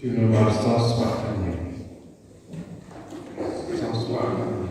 Juno Marstos Patanya. Soswara.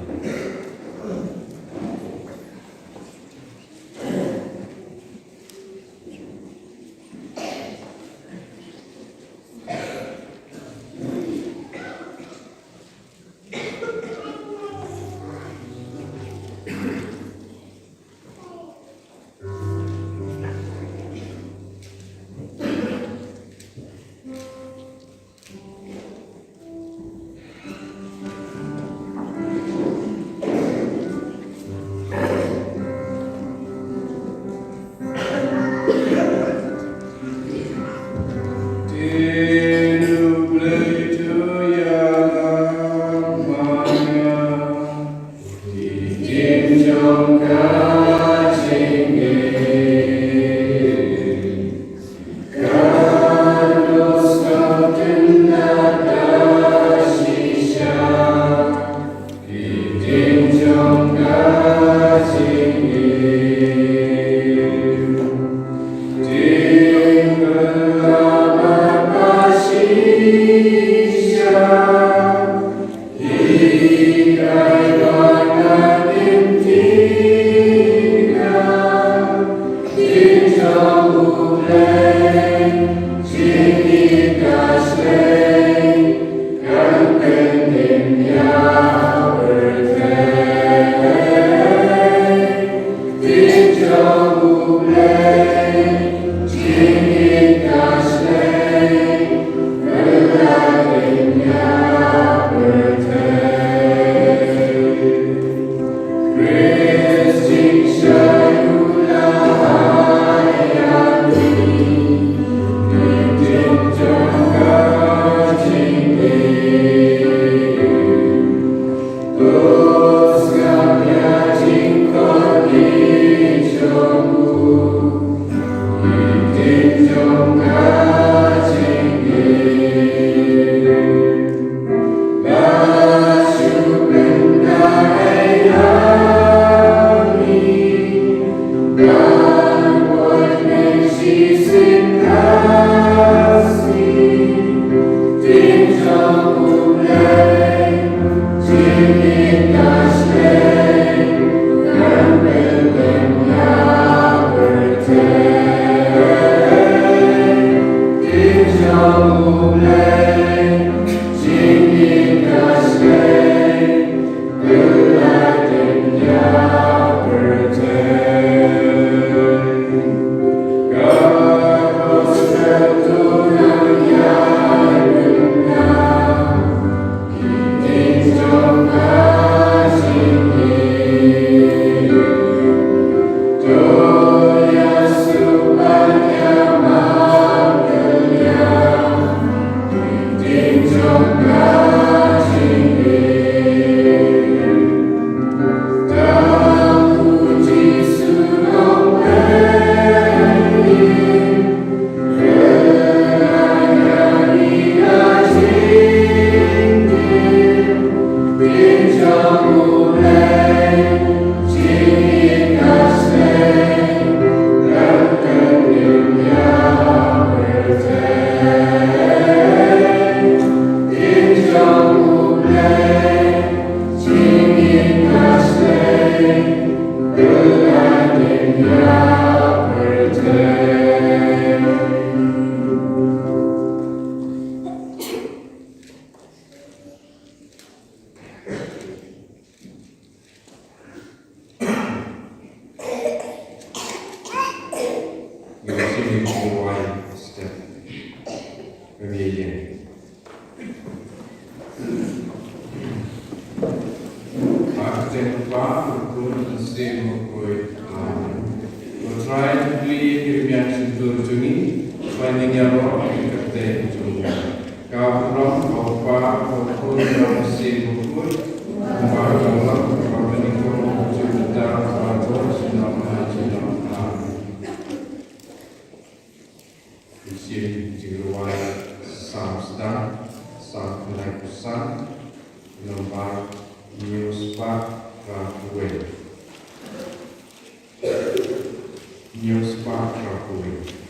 News Pak Rakuwi.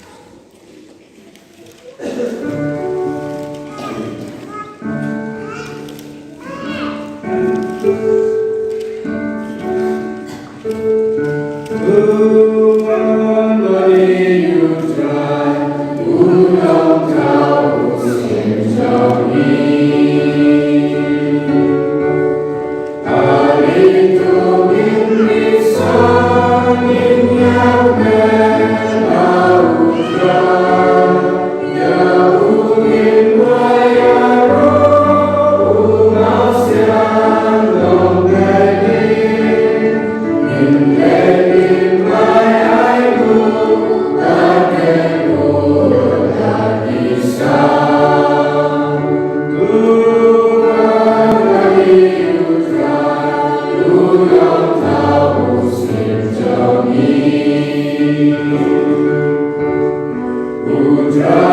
One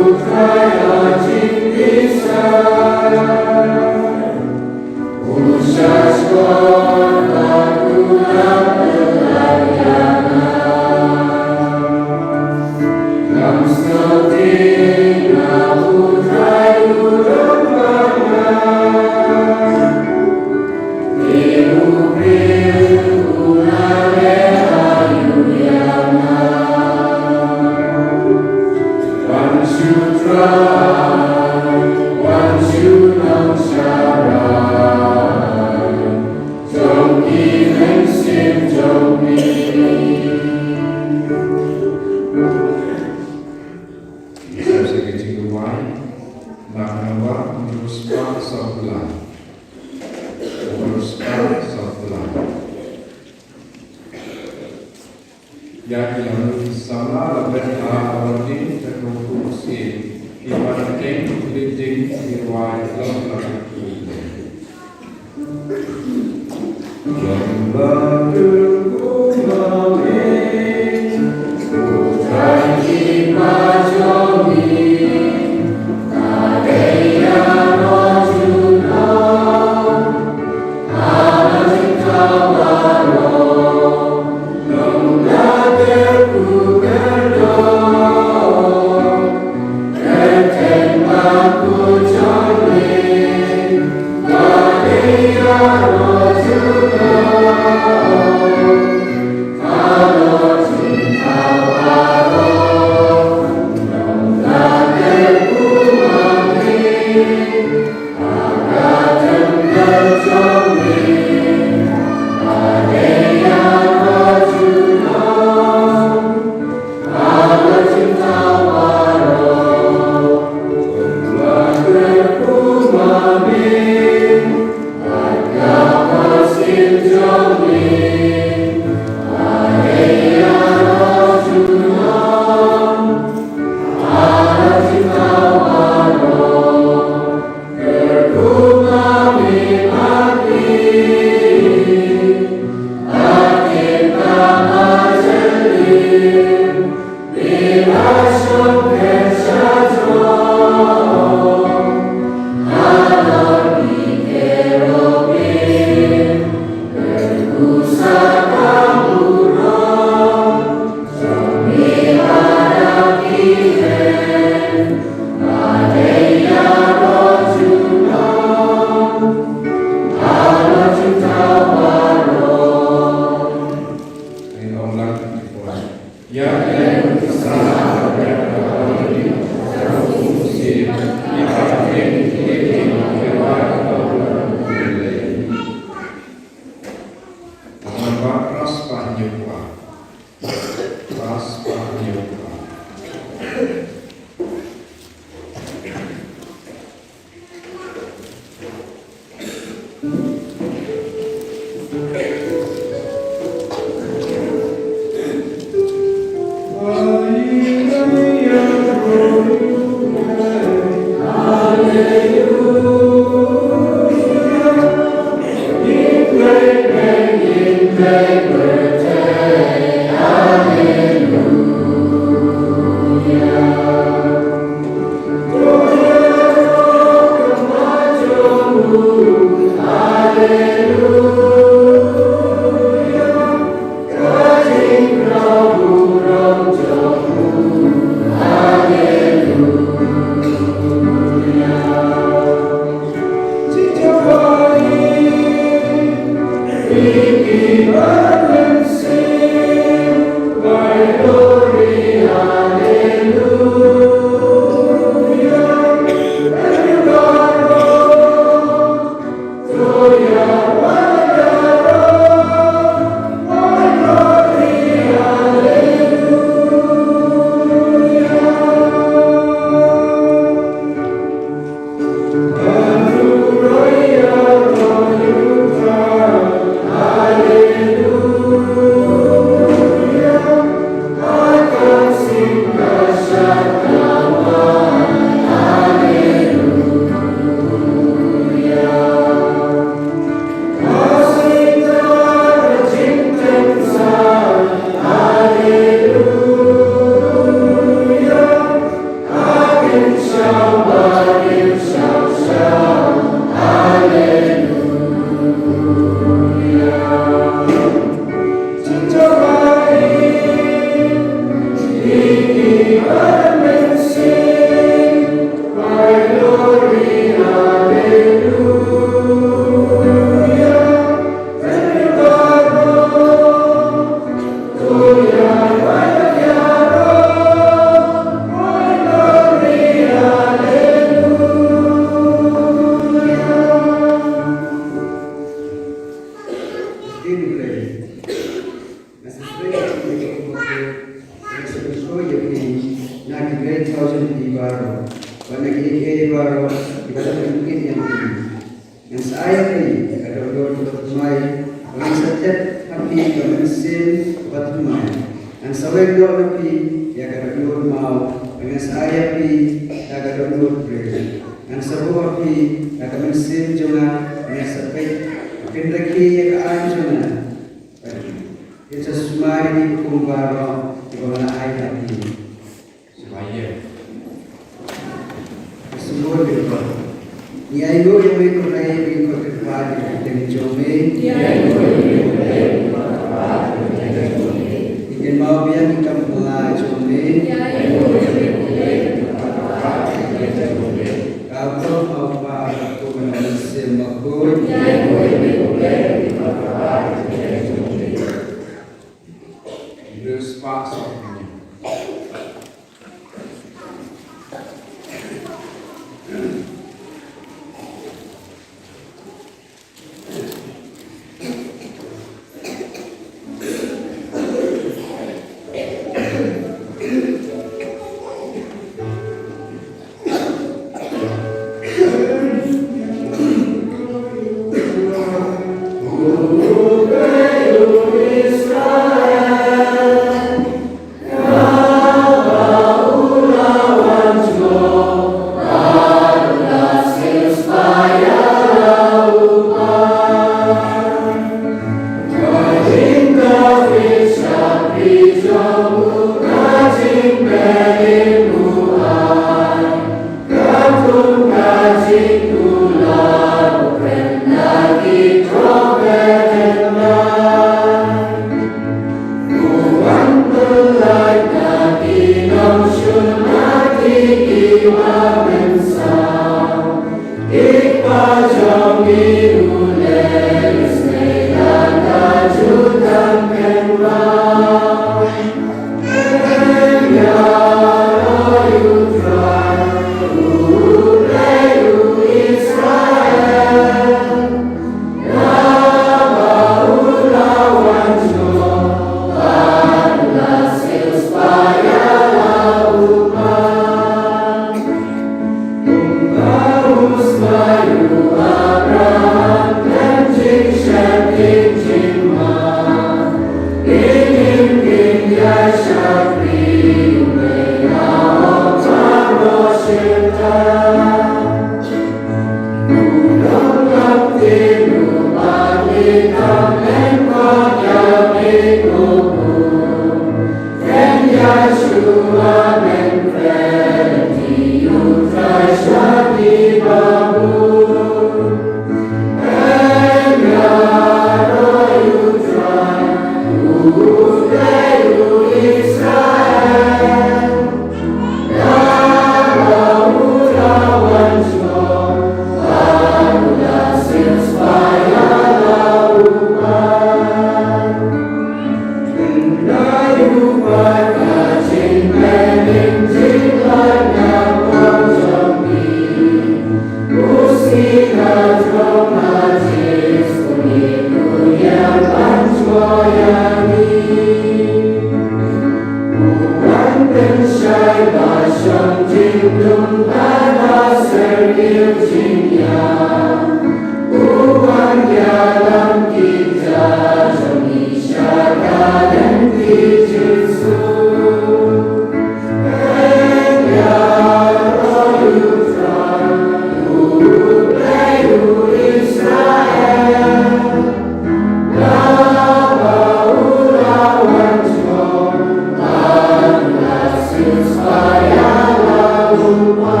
Inspire our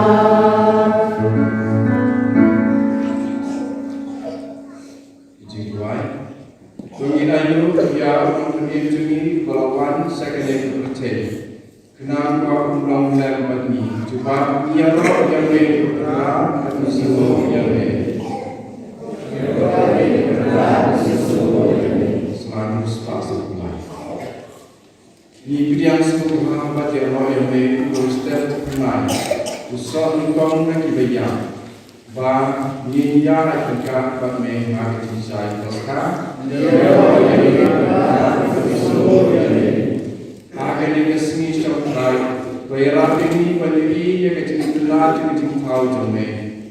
Bagi roh yang bergerak di situ yang selalu sepasang mulai. Di bidang sebuah hamba yang roh yang berstep mulai. Usah engkau nak dibayar. Bah niat kita bermain hati saya pasca. Akan dikasih syukur. Bayar ini bagi yang kecintaan yang tahu jome.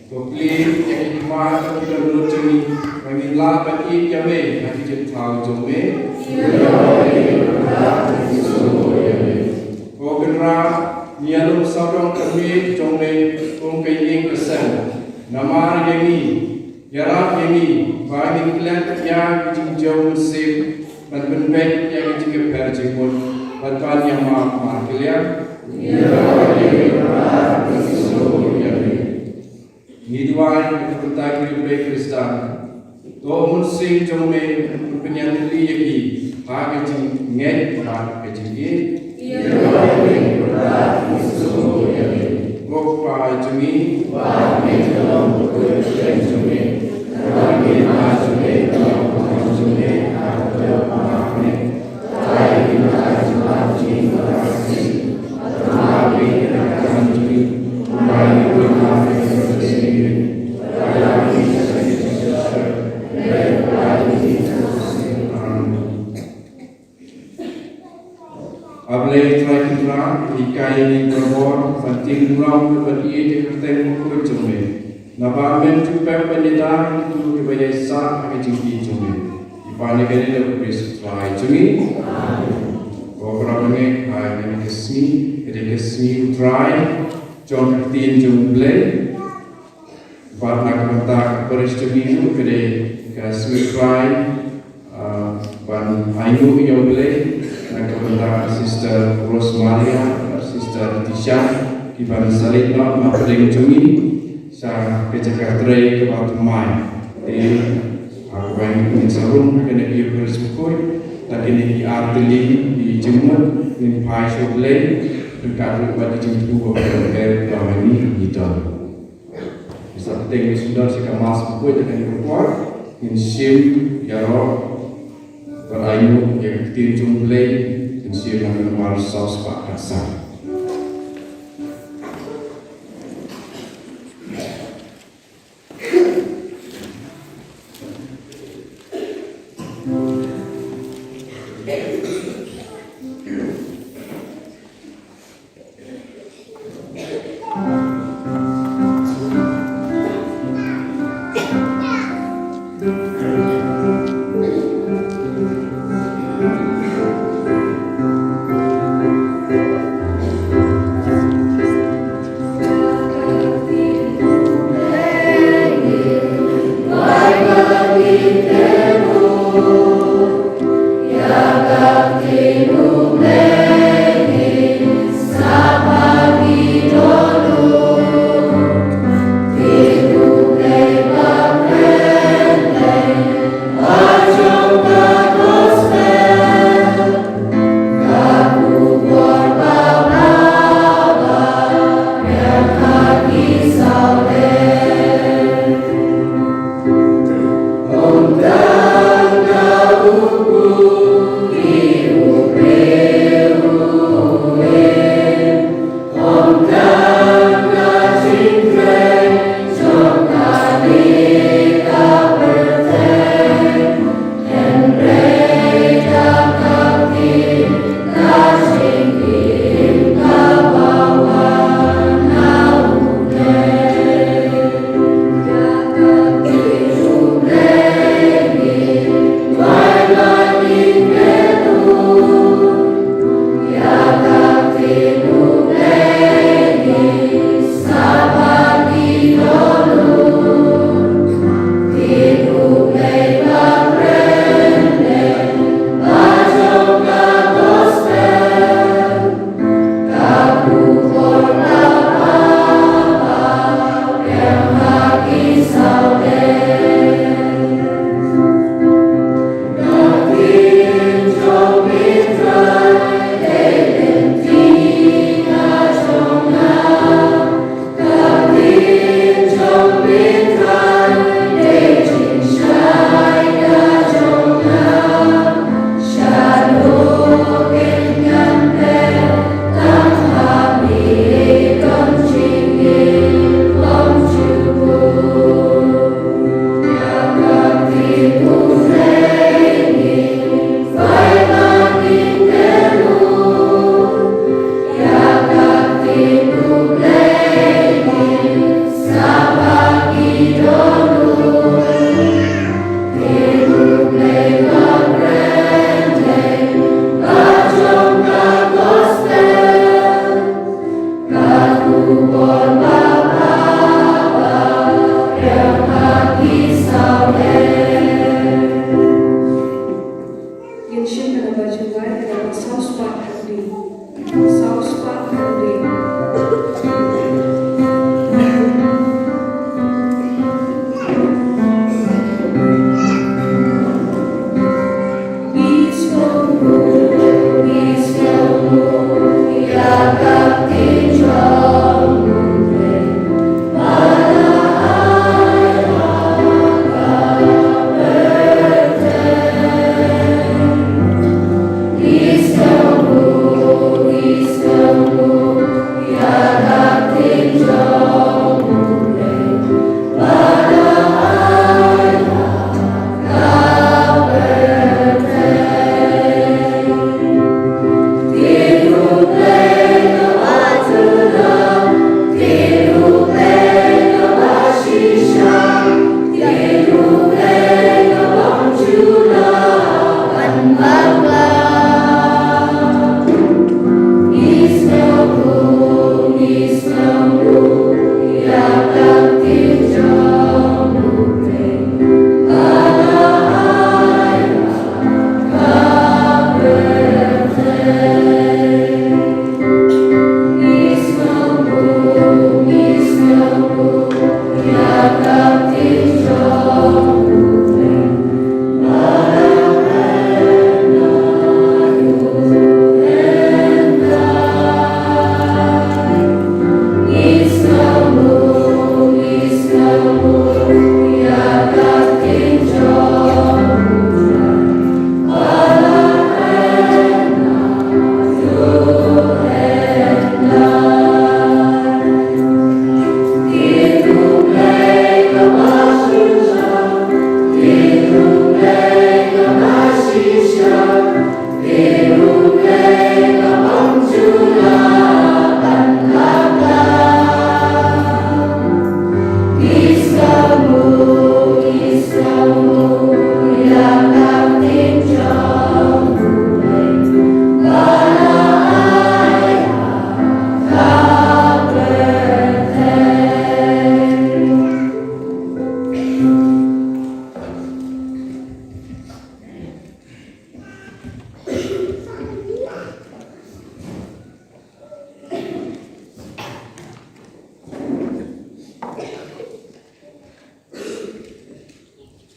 Bukli yang dimana kita berjumi bagi lapan jame yang kita tahu jome. Okenra nialu sabang kami jome kongkaying kesan. Nama yang yarap yang bagi klan yang jauh musim dan benbet yang kita berjumpa batuan yang maaf kalian. Nidwan bertagi oleh Kristus. Tuhan sing jome penyantri lagi. Hak jing nget hak jing ye. Gopa jumi. Ablay terakhir ikai ini berbor penting ulang berdiri di kertas buku jome. Nabamen cukup penyedaran itu kepada sah kecil jome. Ipan ini adalah bersifat jome. Beberapa mengenai hari kesini try John 13 jumlah. Pada kata peristiwa itu kepada kesini try ban ayu yang boleh. Kepada Sister Rosmaria, Sister Tisha, Iban Salidna, Mapring Jumi, sa Kejakartrai kepada Mai. Di aku yang sarung kena dia bersukui, tak kena di artili di jemut, di pai shoble, dekat kepada jemut kepada kami kita. Bisa tengok sudah sekarang masuk kue dengan keluar, insim yaro. Berayu yang kecil jumlah insya Allah nomor saus pak kasar.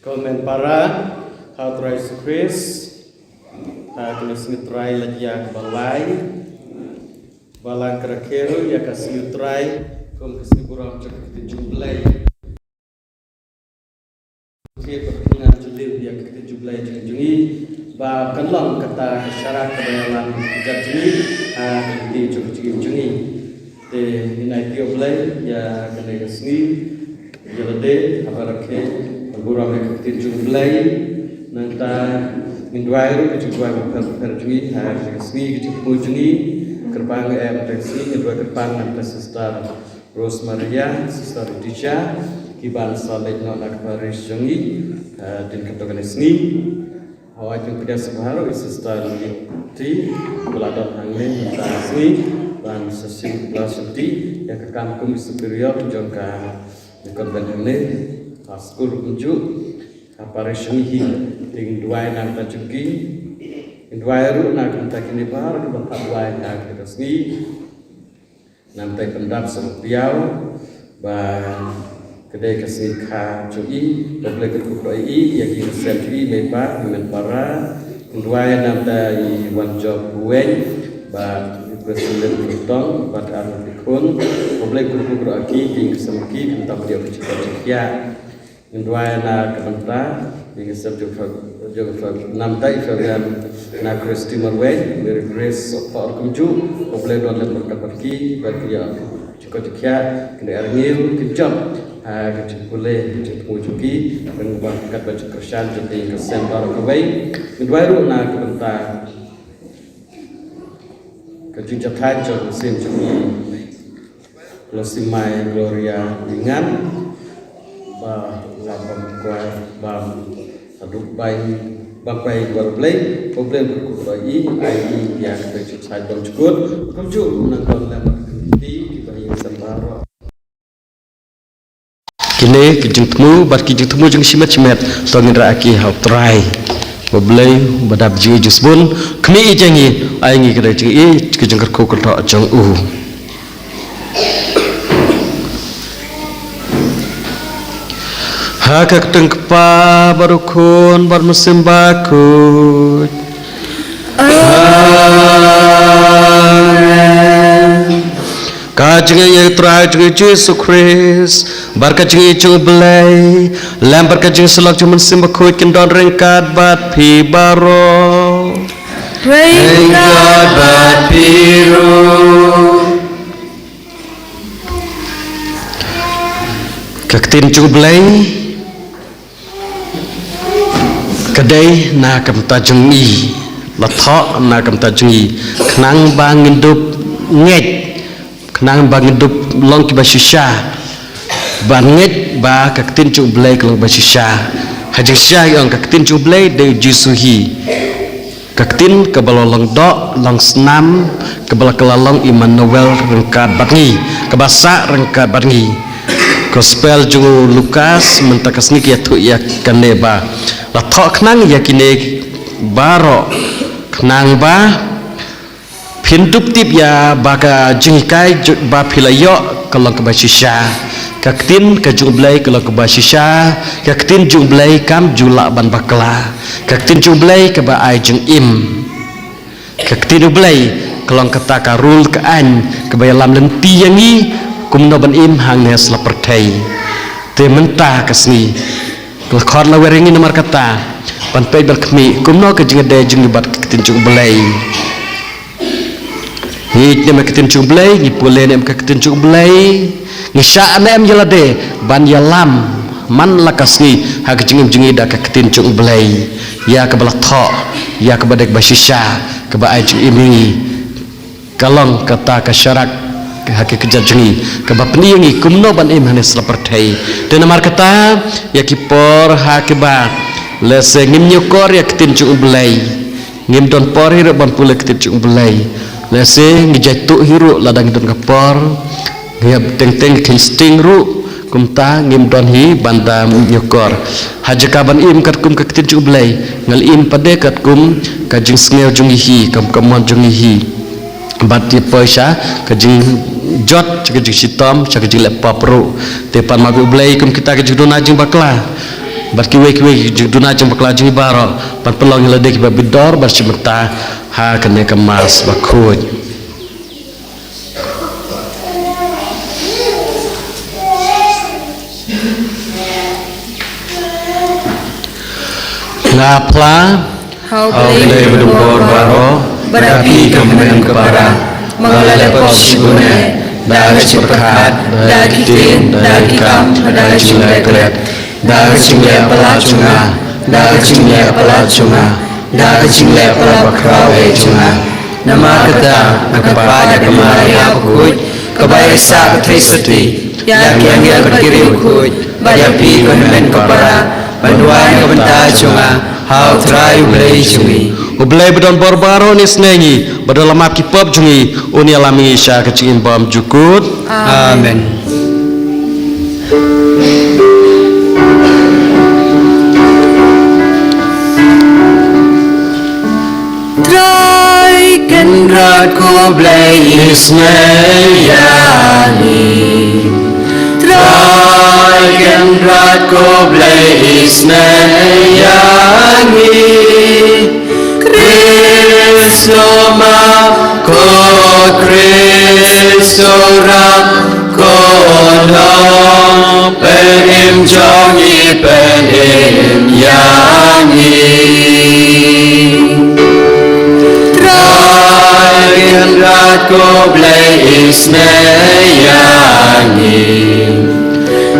Komen para hatrai sukris tulis mitrai lagi ya balai balang kerakir ya kasih mitrai kom kasih kurang cukup jumlai kita perkenaan julir ya kita jumlai jungi ba kenlang kata syarat kebayalan jatuni kita cukup jungi te inai tiuplai ya kena kasih jalade abarakhe Gurau mereka jumlai nanti minduairu kejujuan perjui hari kesini kejumujuni kerbang teksi kedua kerbang nanti Sister Rosmaria Sister Tisha kiban saleh nak Paris jungi dan ketukan sini awak yang tidak sebaharu Sister Ti peladan angin nanti sini dan sesi pelasenti yang ke kampung superior jangka korban ini Askur unjuk aparation hi ting duai nang tajuki duai ru nak kita kini bahar ke tempat duai nak kita sini nanti pendap sempiau ba kedai kasih kha cui boleh kedai i yang kita selfie lebar dengan para duai nanti one job bueng ba presiden Bintang pada anak dikun boleh kedai ki semki tentang dia bercakap Indua na kemanta dengan subjek namtai kalian na Kristi Marway Mary Grace Pak Kumju boleh dolan berkabaki bagi ya cukup kena arngil kejam kecil boleh kecil mujuki mengubahkan baca kersan jadi kesen baru kawai Indua ru na kemanta kecil jatai jom sim cumi Losimai Gloria dengan bam aduk bayi baru play problem berkurai ai yang tercipta dalam cukup kumju menangkap dalam di bayi sembaro kini kijung temu bar kijung temu jeng simet tongin raaki hau try boleh badab ji jusbun kini jengi ai ngi kira jengi kijung kerko kerto jong Haka ketengkepa barukun bermusim bakut. Amen. Kajeng yang terakhir Yesus Kristus berkajeng itu belai lambar kajeng selak cuma musim bakut kendon rengkat bat pi baro. Rengkat bat piru. Kaktin itu belai. Kedai na kam tajungi lathok na kam tajungi kenang bang hidup nget kenang bang hidup long ki basisha banget ba kaktin chu blai kalau basisha hajing sha yang kaktin chu blai de jisuhi kaktin kebalolong dok long senam kebalakalalong Immanuel rengkat batngi kebasa rengkat batngi Gospel jungu Lukas mentakas ni kia tu ya kaneba la thok nang ya kine baro nang ba pindup tip ya baka jingkai ba philayo kalau ke basisha kaktin ke jumblai kalau ke basisha kaktin jumblai kam jula ban bakla kaktin jumblai ke ba ai jeng im kaktin jumblai kalau kata karul ke an ke bayalam lenti yangi kumno ban im hang nes la pertai te mentah kasni khot la weringi nomor kata pan pe berkmi kumno ke jingade jing bat ketinjung belai ni ne ketinjung belai ni pule ne ketinjung belai ni sya nem jalade ban yalam man la kasni ha jingim jingi da ketinjung belai ya ke belah tho ya ke badek basisha ke ba ai imi kalong kata ke syarat haki kejajengi kebapni yangi kumno ban im hanes lapertai dan amar kata ya kipor hakiba lese ngim nyukor ya ketincu belai ngim don por hiru ban pule ketincu belai lese ngijatu hiru ladang don kapor ngab teng kinsting ru kumta ngim don hi banda nyukor hajaka ban im kat kum ketincu belai ngal im pade kat kum kajing sngew jungi hi kam kamon jungi hi bati poisa kajing jot kajing sitom kajing lepap ru tepan magu belai kum kita kajing dona jing bakla bat kiwe duna jeng bakla jeng baro bat pelong la dek ba bidor bar cimta ha kene kemas bakhuj ngapla Haulai berdubur baro berapi kemen kebara mengalala posibune dari ciperkat dari tin dari kam dari cinglai kelet dari cinglai pelacunga dari cinglai pelacunga dari cinglai pelabakrawe cunga nama kata kepada kemari akuj kebaisa ketrisati yang berkirim kuj berapi kemen kebara banduan kebentar cunga hau terayu belai cungi ublay bedon borbaro ni snengi badalam api pop jungi uni alami isya kecingin bom jukut amen Try kendrat ko blay isneyani Try kendrat ko blay isneyani Kristo ma ko Kristo ram ko no penim jongi penim yani Kendrat ko blay isneyani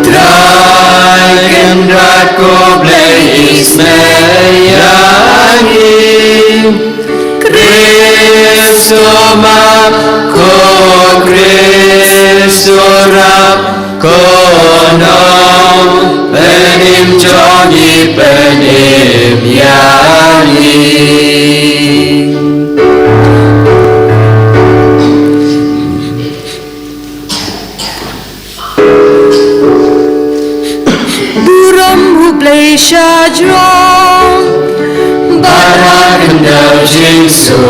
Try kendrat ko blay isneyani Kristo ma ko Kristo ram ko no penim jongi penim yani Shajron Barakandau Jinsu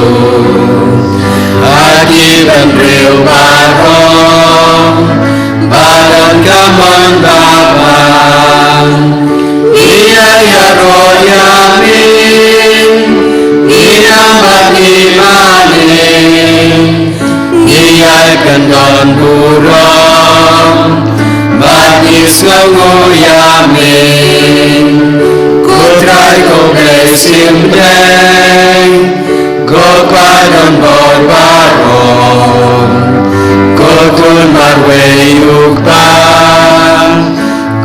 Akiban Real Baron Baran Kaman Baban Iya ya Royamin Iya Bani Manin Iya Kandon Burong Banis Ngayamin Kutrai ko blessing day Go kwadon borbaron Kutun marway ukba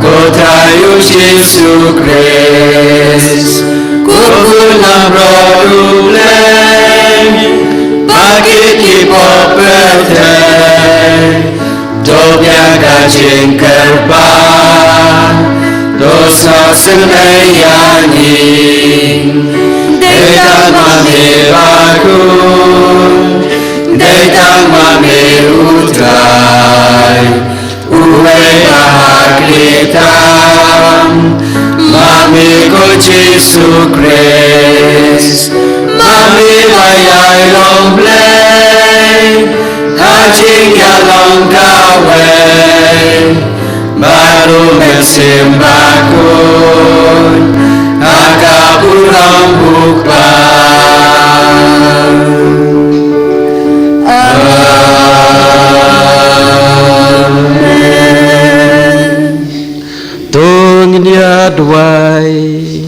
Kutrai Yesu Christ Kutun namroduleng Bakit kipopeteng Dobya gajing kerban Dosa senayani Detang mamiragun Detang mamirutrai Uwe bahagritam Mami ko Jesu Christ Mami bayay lomblay Hajing yalong kaway Baru mensimbakun Agak pulang bukban Amen Tungin dia duai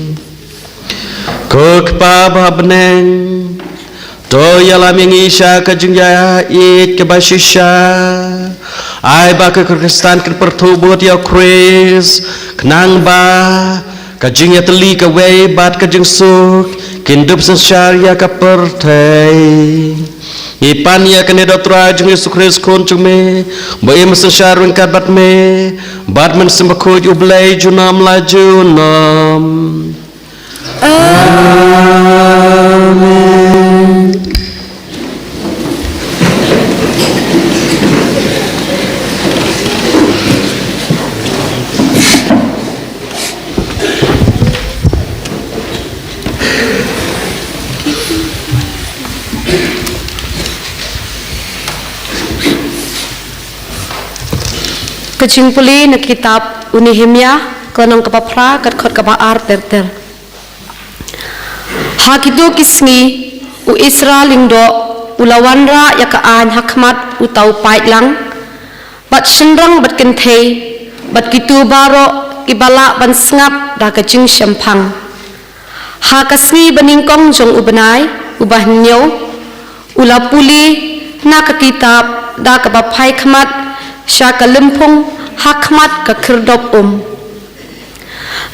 Kuk pababneng To yalam yang isya kajengya it kebashisha Ai ba ke Kristan ke pertubut ya Kris kenang ba kajeng ya teli ka wei bat kajeng suk kindup sensar ya ka pertai ipan ya kene dotra jeng Yesus Kristus kon jume bo im sensar wengkat bat me bat men sembako ublay junam laju nam amen. Kecing puli na kitab Nehemia konong kapapra kat khot kapaar terter hakitu kisngi u Israel lingdo ulawanra yakaan hakmat utau paitlang bat shendrang bat kenthei bat kitu baro kibala ban sngap da kajing syampang ha kasni beningkong jong ubenai ubah nyo ula puli na ka kitab da ka bapai khmat sya ka lempung hakmat ka khirdop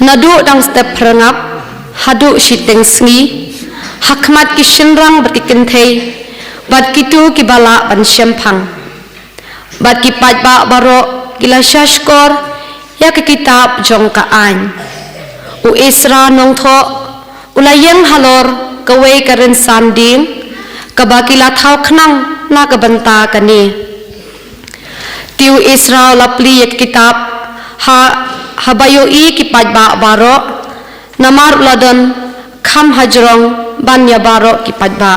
nadu dang step prangap hadu shiteng sngi hakmat ki shendrang bat ki kenthei bat kitu kibala ban syampang bat ki pat ba baro kila shashkor ya ke kitab jong ka an u Isra nong tho ulayeng halor kawe karen sanding kabakila thau khnang na ka banta kani tiu Isra lapli ya kitab habayo i ki pat ba baro namar ladon kham hajrong ban ya baro ki pat ba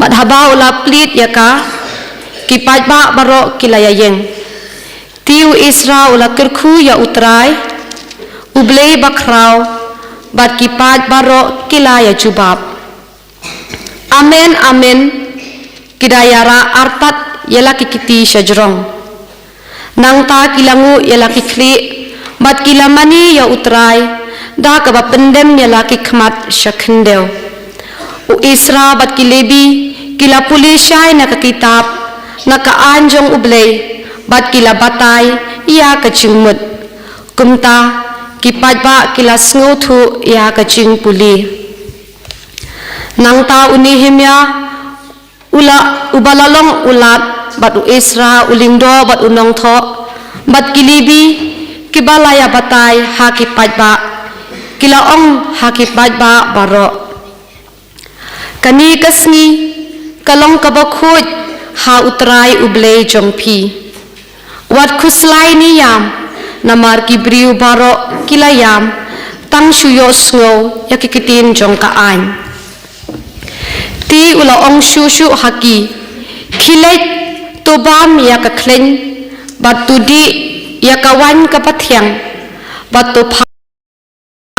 mat haba laplit ya ka ki pat ba baro kilayayeng tiu Isra ula kirkhu ya utrai ublei bakrau bat kipat baro kilaya jubab amen amen kidayara artat yala kikiti syajrong nang ta kilangu yala kikli bat kilamani ya utrai da ka bapendem yala kikmat syakhendeu u Isra bat kilebi kila pulisai na ka kitab na ka anjong ublei bat kila batai ia kacingmut kumta kipat ba kila snuthu ia kacing puli nang ta unihimya ula ubalalong ulat bat u Isra ulingdo bat unong tho bat kilibi kibalaya batai ha kipat ba kila ong ha kipat ba baro kani kasni kalong kabakhut ha utrai ublei jongpi wat kuslai ni yam namar ki briu baro kilayam tang shuyo sngo yakikitin jong ka an ti ula ong shu haki khilet to bam ya ka klen bat tudi ya ka wan ka pathyang bat to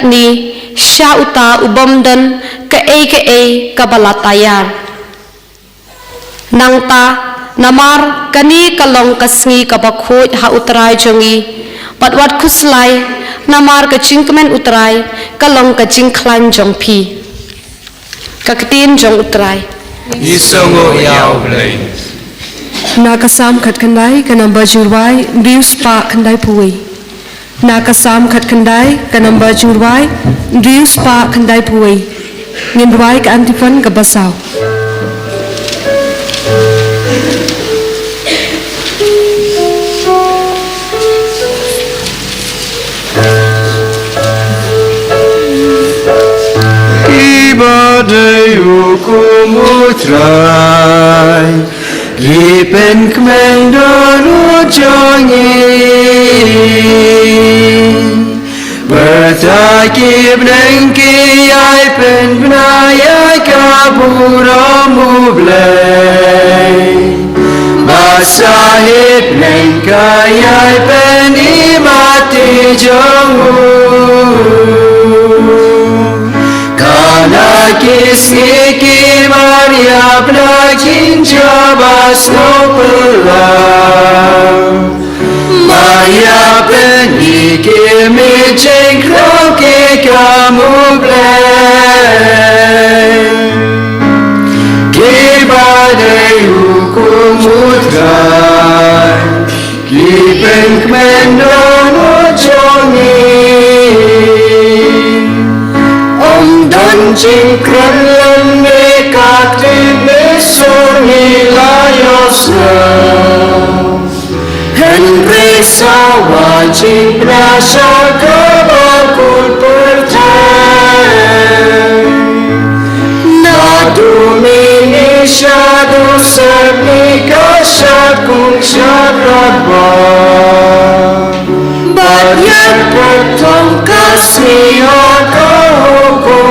ni sha uta ubom dan ka ka balatayar nang ta namar kani kalong kasngi kabakhut ha utrai jongi patwat khuslai namar ka chingkmen utrai kalong ka chingklan jongpi kaktin jong utrai Isongo yao blai nakasam khat khandai kanamba jurwai rius pa khandai puwi nakasam khat khandai kanamba jurwai rius pa khandai puwi ngindwai ka antifan ka basau Ibadai hukum utrai Gipen kemendon ujongin Bertakib nengki ai pen benayai kaburamu blai Masahib nengkayai penimati jongu Kana kisiki Maria Blakin Jabas no pelang Maya peniki mijeng kroke kamu blay Kibadai hukum utrai Kipen kmendon ujongin Dan jingkran lan mekak dimesur nilayosna Henry sawa jingkra syakabakul percay Nadu mini syadu sernika syakung syarabah Bayan potong kasih hukum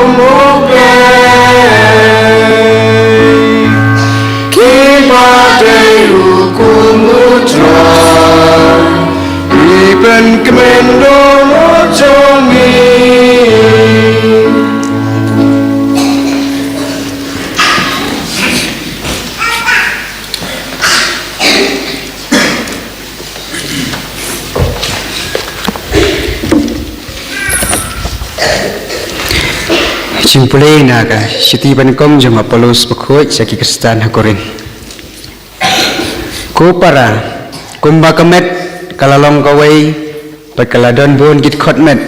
Kibadai hukum utrai Iben kemendon jongi Cimpulay na ka, sitiban kong jong Apollos pakuy sa kikristan hakorin. Kupara, kumba kamet, kalalong kaway, pagkaladon bun git kot met,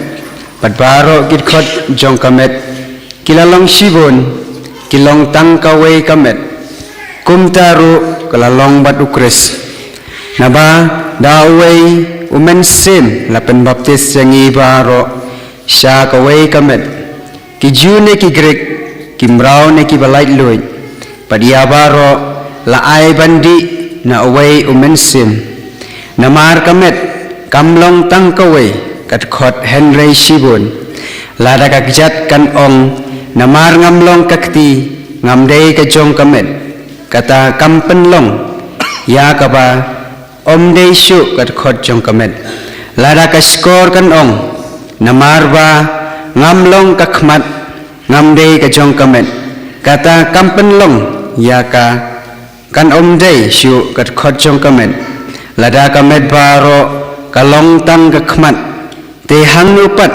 padbaro git kot jong kamet, kilalong shibun, kilong tang kaway kamet, kumtaru kalalong bat ukris. Naba, daway, umen sim, lapen baptis yang ibaro, sya kaway kamet, ki Jew ne ki Greek, ki mrao ne ki balait luit, padia baro laai bandi na away umensim, namar kamet kamlong tangkaway kat khot Henry Shibun, lada kakjat kan ong namar ngamlong kakti ngamdei ka jong kamet, kata kampenlong ya kaba omdei shu kat khot jong kamet, lada ka skor kan ong namar ba ngamlong kakmat ngamdei ka jong kamet, kata kampenlong ya ka kan omdei shu kat khot jong kamet, lada kamet baro kalong tang kakmat te hang nupat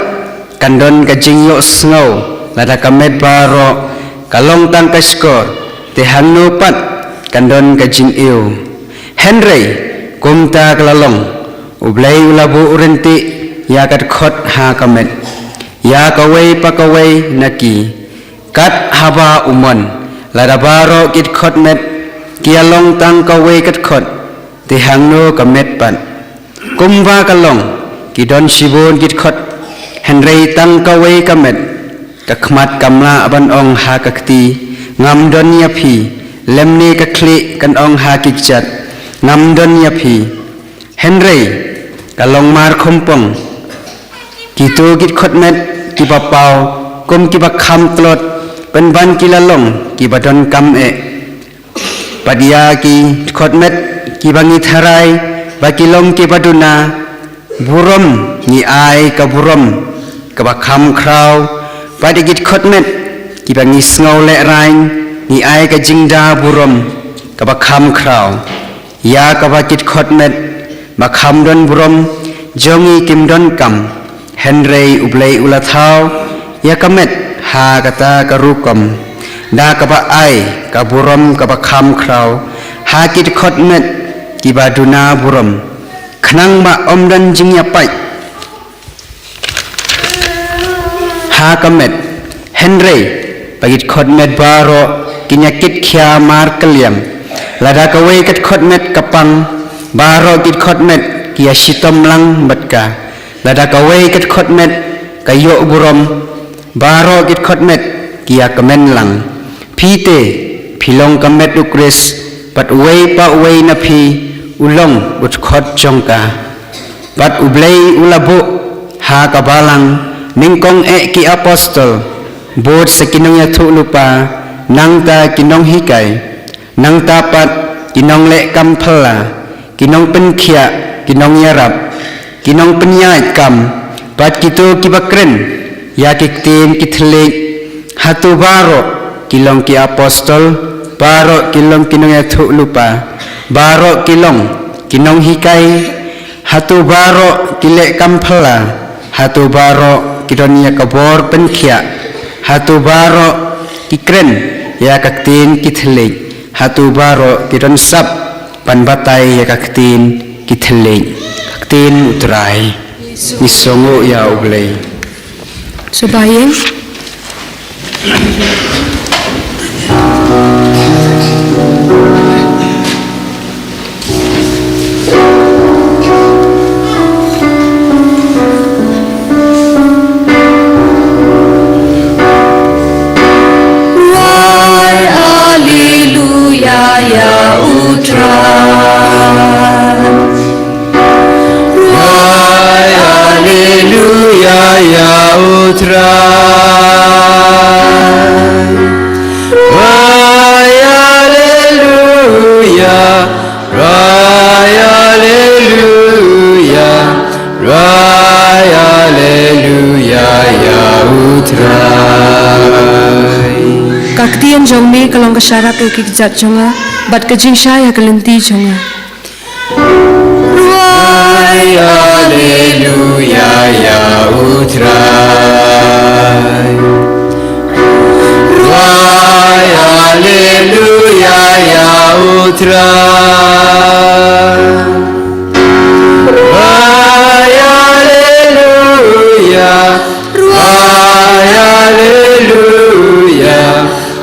kandon ka jingyo snow, lada kamet baro kalong tang ka skor te hang nupat kandon ka jingyo. Henry kumta kalalong ublay ulabu urenti ya kat khot ha kamet, ya kaway pakaway naki kat haba umon, lada baro kit khot met kialong tang kaway kat khot te hangno kamet pan, kumba kalong kidon shibun kit khot Henry tang kaway kamet, kakmat kamla aban ong ha kakti ngamdon yapi lemni kakli kan ong ha kikjat ngamdon yapi. Henry kalong mar kompong kitu kit khot met kiba pau kum kiba kham tlot pen ban kilalong kiba don kam e padia ki khot met kiba ngi tharai ba kilong kiba duna burom ni ai ka burom kaba kham krau padi kit khot met kiba ngi sngaw le rain ni ai ka jingda burom kaba kham krau ya kaba kit khot met ba kham don burom jongi kim don kam. Henry ublay ulathau ya kamet ha kata karukom da kaba ai kaburom kaba kham krau ha kit khot met kiba duna burom khnang ba omdan jingya pai ha kamet. Henry pagit khot met baro kinya kit khya mar kalyam, lada kaway kit khot met kapang baro kit khot met kia shitom lang batka, lada kaway kit khot met kayo burom baro kit khot met kia kamen lang pite philong kamet ukris pat uway pa uway na phi ulong ut khot jongka pat ublay ulabu ha kabalang mingkong e ki apostol bod sa kinong yathu lupa nang ta kinong hikay nang tapat kinong le kamphala kinong penkhya kinong yarap kinong penyait kam pat kitu kibakren ya kiktin kithlek hatu baro kilong ki apostol baro kilong kinong yathu lupa baro kilong kinong hikay hatu baro kile kamphala hatu baro kidon ya kabor penkhya hatu baro kikren ya kaktin kithlek hatu baro kidon sap panbatay ya kaktin kithlek kaktin utray isongo ya ublay Subayeng. Hallelujah ya utra kalong kasyarak ke kizat jonga, bat kajing syaya kelenti jonga. Ruai Alleluia ya utrai. Ruai Alleluia ya utrai. Ruai Alleluia. Ruai Alleluia.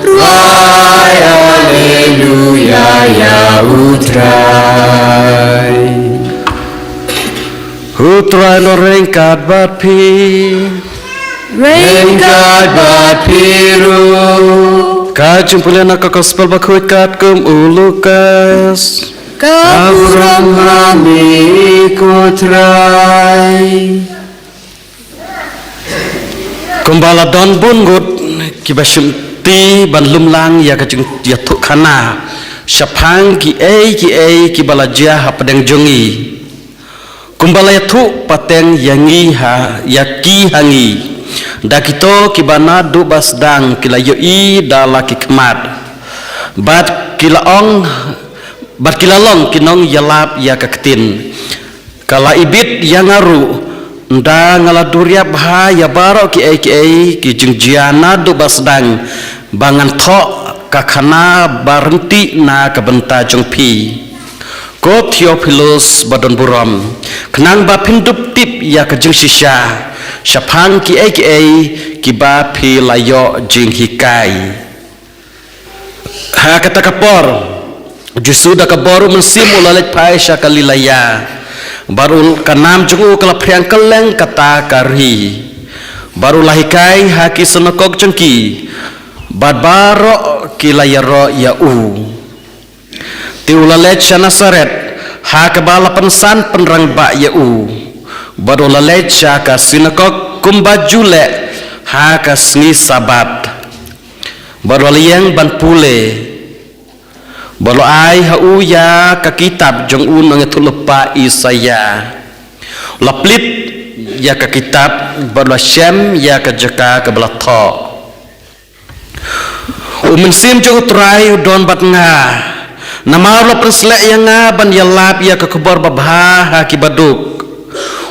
Ruai Alleluia ya utrai. Utrai no rengkat bat pi. Rengkat bat piru. Kajumpulan aku gospel bakut kat kum ulukas. Kaburam rami kutrai. Kumbala don bungut kibashum ti ban lumlang ya kajung yatuk kana. Syapang ki bala jah padang jongi. Kumbala yatuk pateng yangi ha yaki hangi. Dakito kibana du basdang kila yoi dala kikmat. Bat long kinong yalap ya kaktin. Kala ibit yang ngaru nda ngala duriap ha ya baro ki jengjiana du basdang bangan thok kakana barenti na kabenta jongpi. Ko Theophilus badon buram kenang ba pindup tip ya kajeng sisya. Syapang ki ba pi layo jing hikai. Ha kata kapor jusu da kaboru mensim ulalet pai syakalilaya. Baru kanam jungu kala priang keleng kata kari. Baru lahikai haki senokok jengki. Badbaro kilayaro yau. Ti ulalet syanasaret ha kebala pensan penerang ba yau. Baru lalet syaka sinakok kumbajule ha kasni sabat. Baru liang ban pule. Baru ai hau ya ka kitab jong un ngetu lepa Isaya. Laplit ya ka kitab baru Syam ya ka jaka ka belatho. Umensim jong utrai udon bat nga. Nama lo perslek yang nga ban yalap ya ka kubor babha ha ki baduk.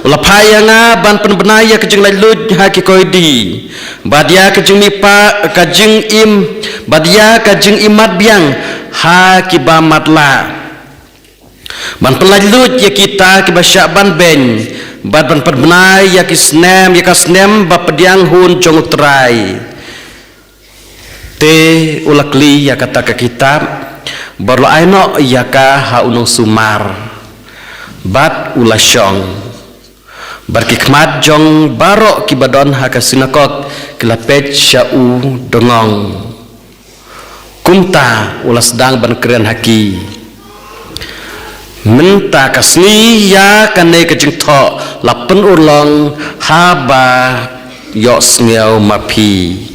Ulapaya nga ban penbenaya kejeng lalut haki koidi. Badia kejeng nipa kejeng badia kejeng imat biang haki bamatla. Ban pelalut ya kita kibasyak ban ben. Ban penbenaya kisnem ya kasnem bapediang hun jong utrai. Te ulakli ya kata ke kitab baru aino ya ka ha unong sumar. Bat ulasyong. Berkikmat jong barok kibadon haka sinakok kilapet syau dongong. Kumta ulas dang ban keren haki. Menta kasni ya kane kejeng tho lapen urlong haba yok sngeu mapi.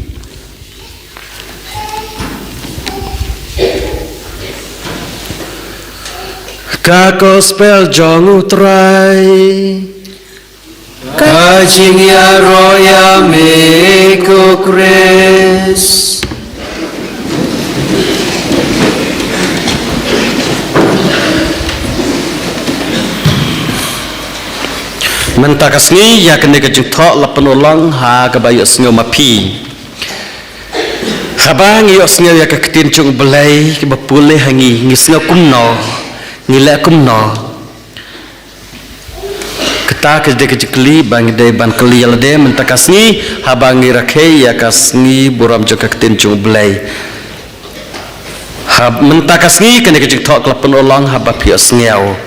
Ka gospel jong utrai. Kajing ya roya meko kres. Mentakasni ya kene kejeng thok lapen ulang ha kabayuk sngeu mapi. Habang yok sngeu ya keketin cung belai ke bapule hangi ngisngeu kumno ngilek kumno. Kita kejekli bang de ban keli alde mentakasni habangi rakhe ya kasni buram joka ketin cung belai. Hab mentakasni kene kejek thok lapen ulang haba pi sngeu.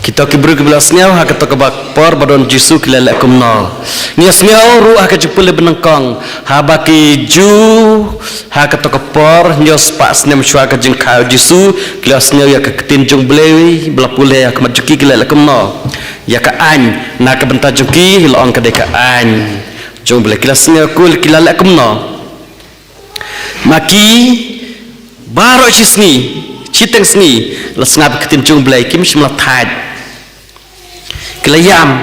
Kita kibru kibla sngeu ha ketok bakpor badon jisu kilelek kumno. Nia sngeu ru ha kejepule benengkong ha baki ju ha ketok por nyos pak snem syua kejeng kau jisu kila sngeu ya ketin jung belei belapule ya kemajuki kilelek kumno. Ya ka an na ka benta juki hilong ka deka an jung belei kila sngeu kul kilelek kumno. Maki baro chisni chiteng sni lasngap ketin jung belei kim shimla thaj. Kelayam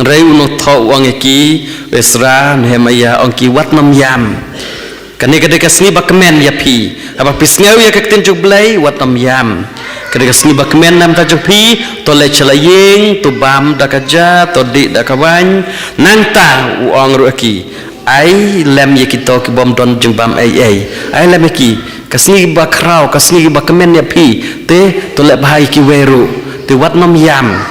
rei uno tho wang ki Esra Nehemia ongki wat nam yam Kani kadeka sni bakmen ya pi apa pisngau ya kaktin jublai watam yam kadeka sni bakmen nam ta pi tole celaying tu bam dakaja to di dakawan nangta uang ruaki ai lem ye kito ki bom don jung bam ai lem ki kasni bakrau kasni bakmen ya pi te tole bahai ki weru te wat nam yam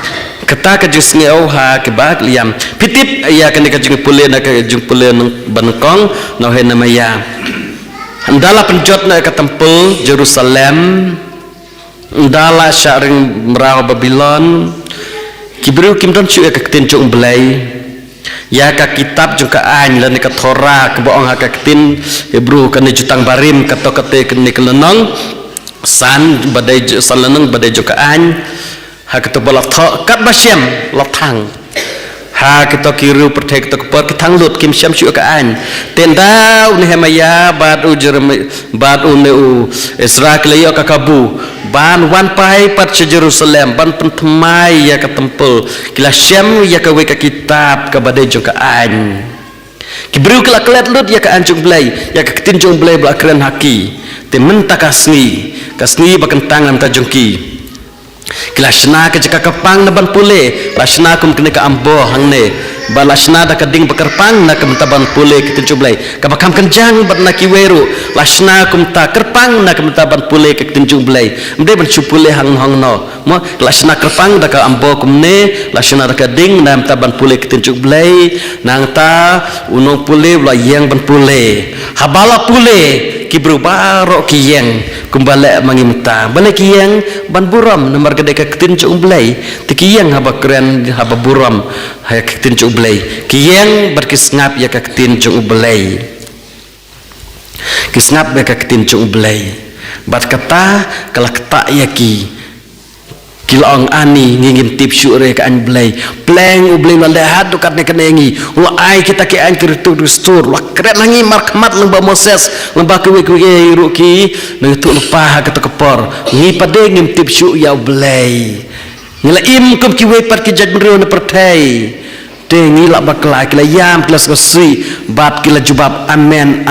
kata ka jung ngeu ha ke bak liam pitip ya kan ka jung pule na ka jung pule nang bankong no he nama ya andala penjot na ka tempel Jerusalem andala syaring merau Babylon kibru kimdon chu ka tin jung belai ya ka kitab jung ka an lan ka Torah ka boong ha ka tin Hebrew kan jutang barim ka to ka te kan kelenong san badai salanang badai jung ka an ha kita balak thọ kat basyam lathang ha kita kiru pertek kita kepot kitang lut kim syam syu ka an tenda nehemaya bad u jeremi bad u neu Israel yo ka kabu ban wan pai pat Jerusalem ban pentemai ya ka tempel kila syam ya ka we ka kitab ka badai jo ka an kibru kala klet lut ya ka anjung blai ya ka tin jung blai bla kren haki te menta kasni bakentang nam ta jungki kelasna ke jika kepang na ban pule lasna kum kene ka ambo hangne balasna da kading bekerpang na kem taban pule kitu jublai ka bakam kenjang bat na kiweru lasna kum ta kerpang na kem taban pule kitu jublai mde ban chupule hang no mo lasna kerpang da ka ambo kumne lasna da kading na taban pule kitu jublai nang ta unong pule bla yang ban pule habala pule kibru baro kiyeng kumbale mangimta bale kiyeng ban buram nomor gede ka ketin umblai ti kiyeng haba keren haba buram ha ketin umblai kiyeng berkisngap ya ka ketin umblai kisngap ya ka ketin umblai bat kata kala kata yaki kilong ani ngingin tip syure ka an blai pleng ublai la hat dukat ne kenengi wa ai kita ke an kritu restur wa kret langi markmat lembah Moses lembah kewe ruki ne tu lepa ha kata kepor ngi pade ngim tip syu ya blai ngila im kum kiwe pat ki jaj mrio ne pertai te ngi la bakla kila yam kila skosi bat kila jubab amen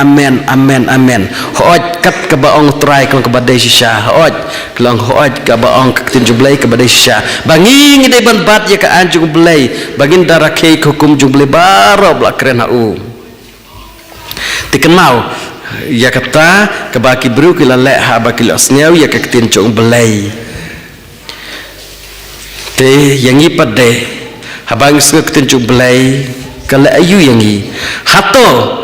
hooj kat ka baong try klang ka badai shisha hooj klang hooj ka baong ka tin jublai ka badai shisha bangi ngi de ban bat ya ka an jublai bangin darakhe hukum jublai baro bla kren au tikenau ya kata ka baki bru kila le ha baki asneu ya ka tin jublai te yangi pade habang skek tin jublai kala ayu yangi hato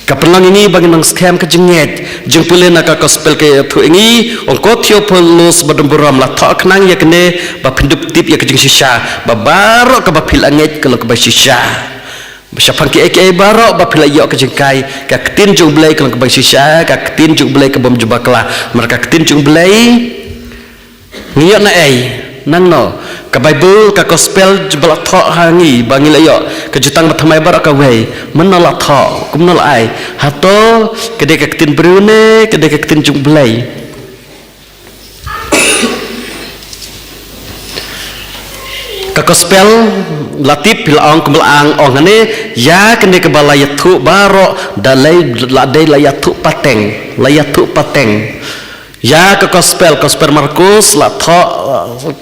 kapelang ini bagi nang scam ke jenget jeng pule nak gospel ke thu ingi ongko thio polos bademburam la tho knang ya kene ba pindup tip ya ke jeng shisha ba baro ka ba phil anget kalau ke ba shisha Siapa ki ek baro ba phil yo ke jengkai ka tin jublai kalau ke ba shisha ka tin jublai ke bom jubakla mereka tin jublai ngiyok na nang no ka Bible ka gospel jebal tho hangi bangil ayo ka jutang bathamai bar ka wei menala tho kumnal ai hato kede ka tin brune kede ka tin jumblai ka gospel latip bilang kumlang ongane ya kene ka balayatu baro dalai ladai layatu pateng ya ke gospel Markus la tho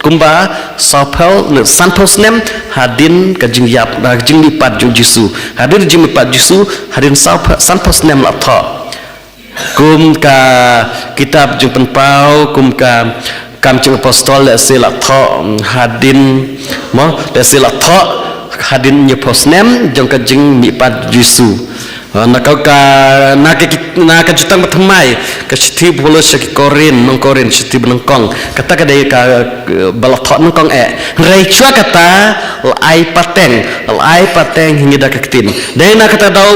kumba sapel ne santos nem hadin ka jing yap da jing lipat jung Yesu hadin jing lipat Yesu hadin santos nem la tho kum ka kitab jung penpau kum ka kam jing apostol la se la tho hadin mo da se la tho hadin nyepos nem jung ka jing lipat Yesu nak jutang bertemai ke siti bolos ke Korin nong Korin siti benengkong kata kadai ka balathok nengkong rai chua kata lai pateng hingga dak ketin dai nak kata dau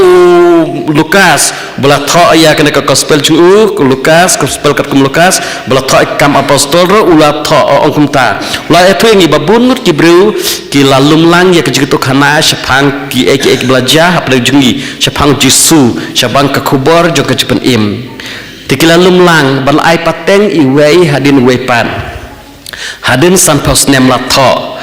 Lukas balathok ya kena ke gospel cu Lukas gospel kat kum Lukas balathok kam apostol ro ulatho ong kumta la itu ngi babun kibru ki lalum lang ya ke jitu khana sepang ki ek belajar apa jungi sepang Yesu syabang ke kubur juga cepen im tikila lumlang ban ai pateng iwei hadin wepan hadin sampos nem latho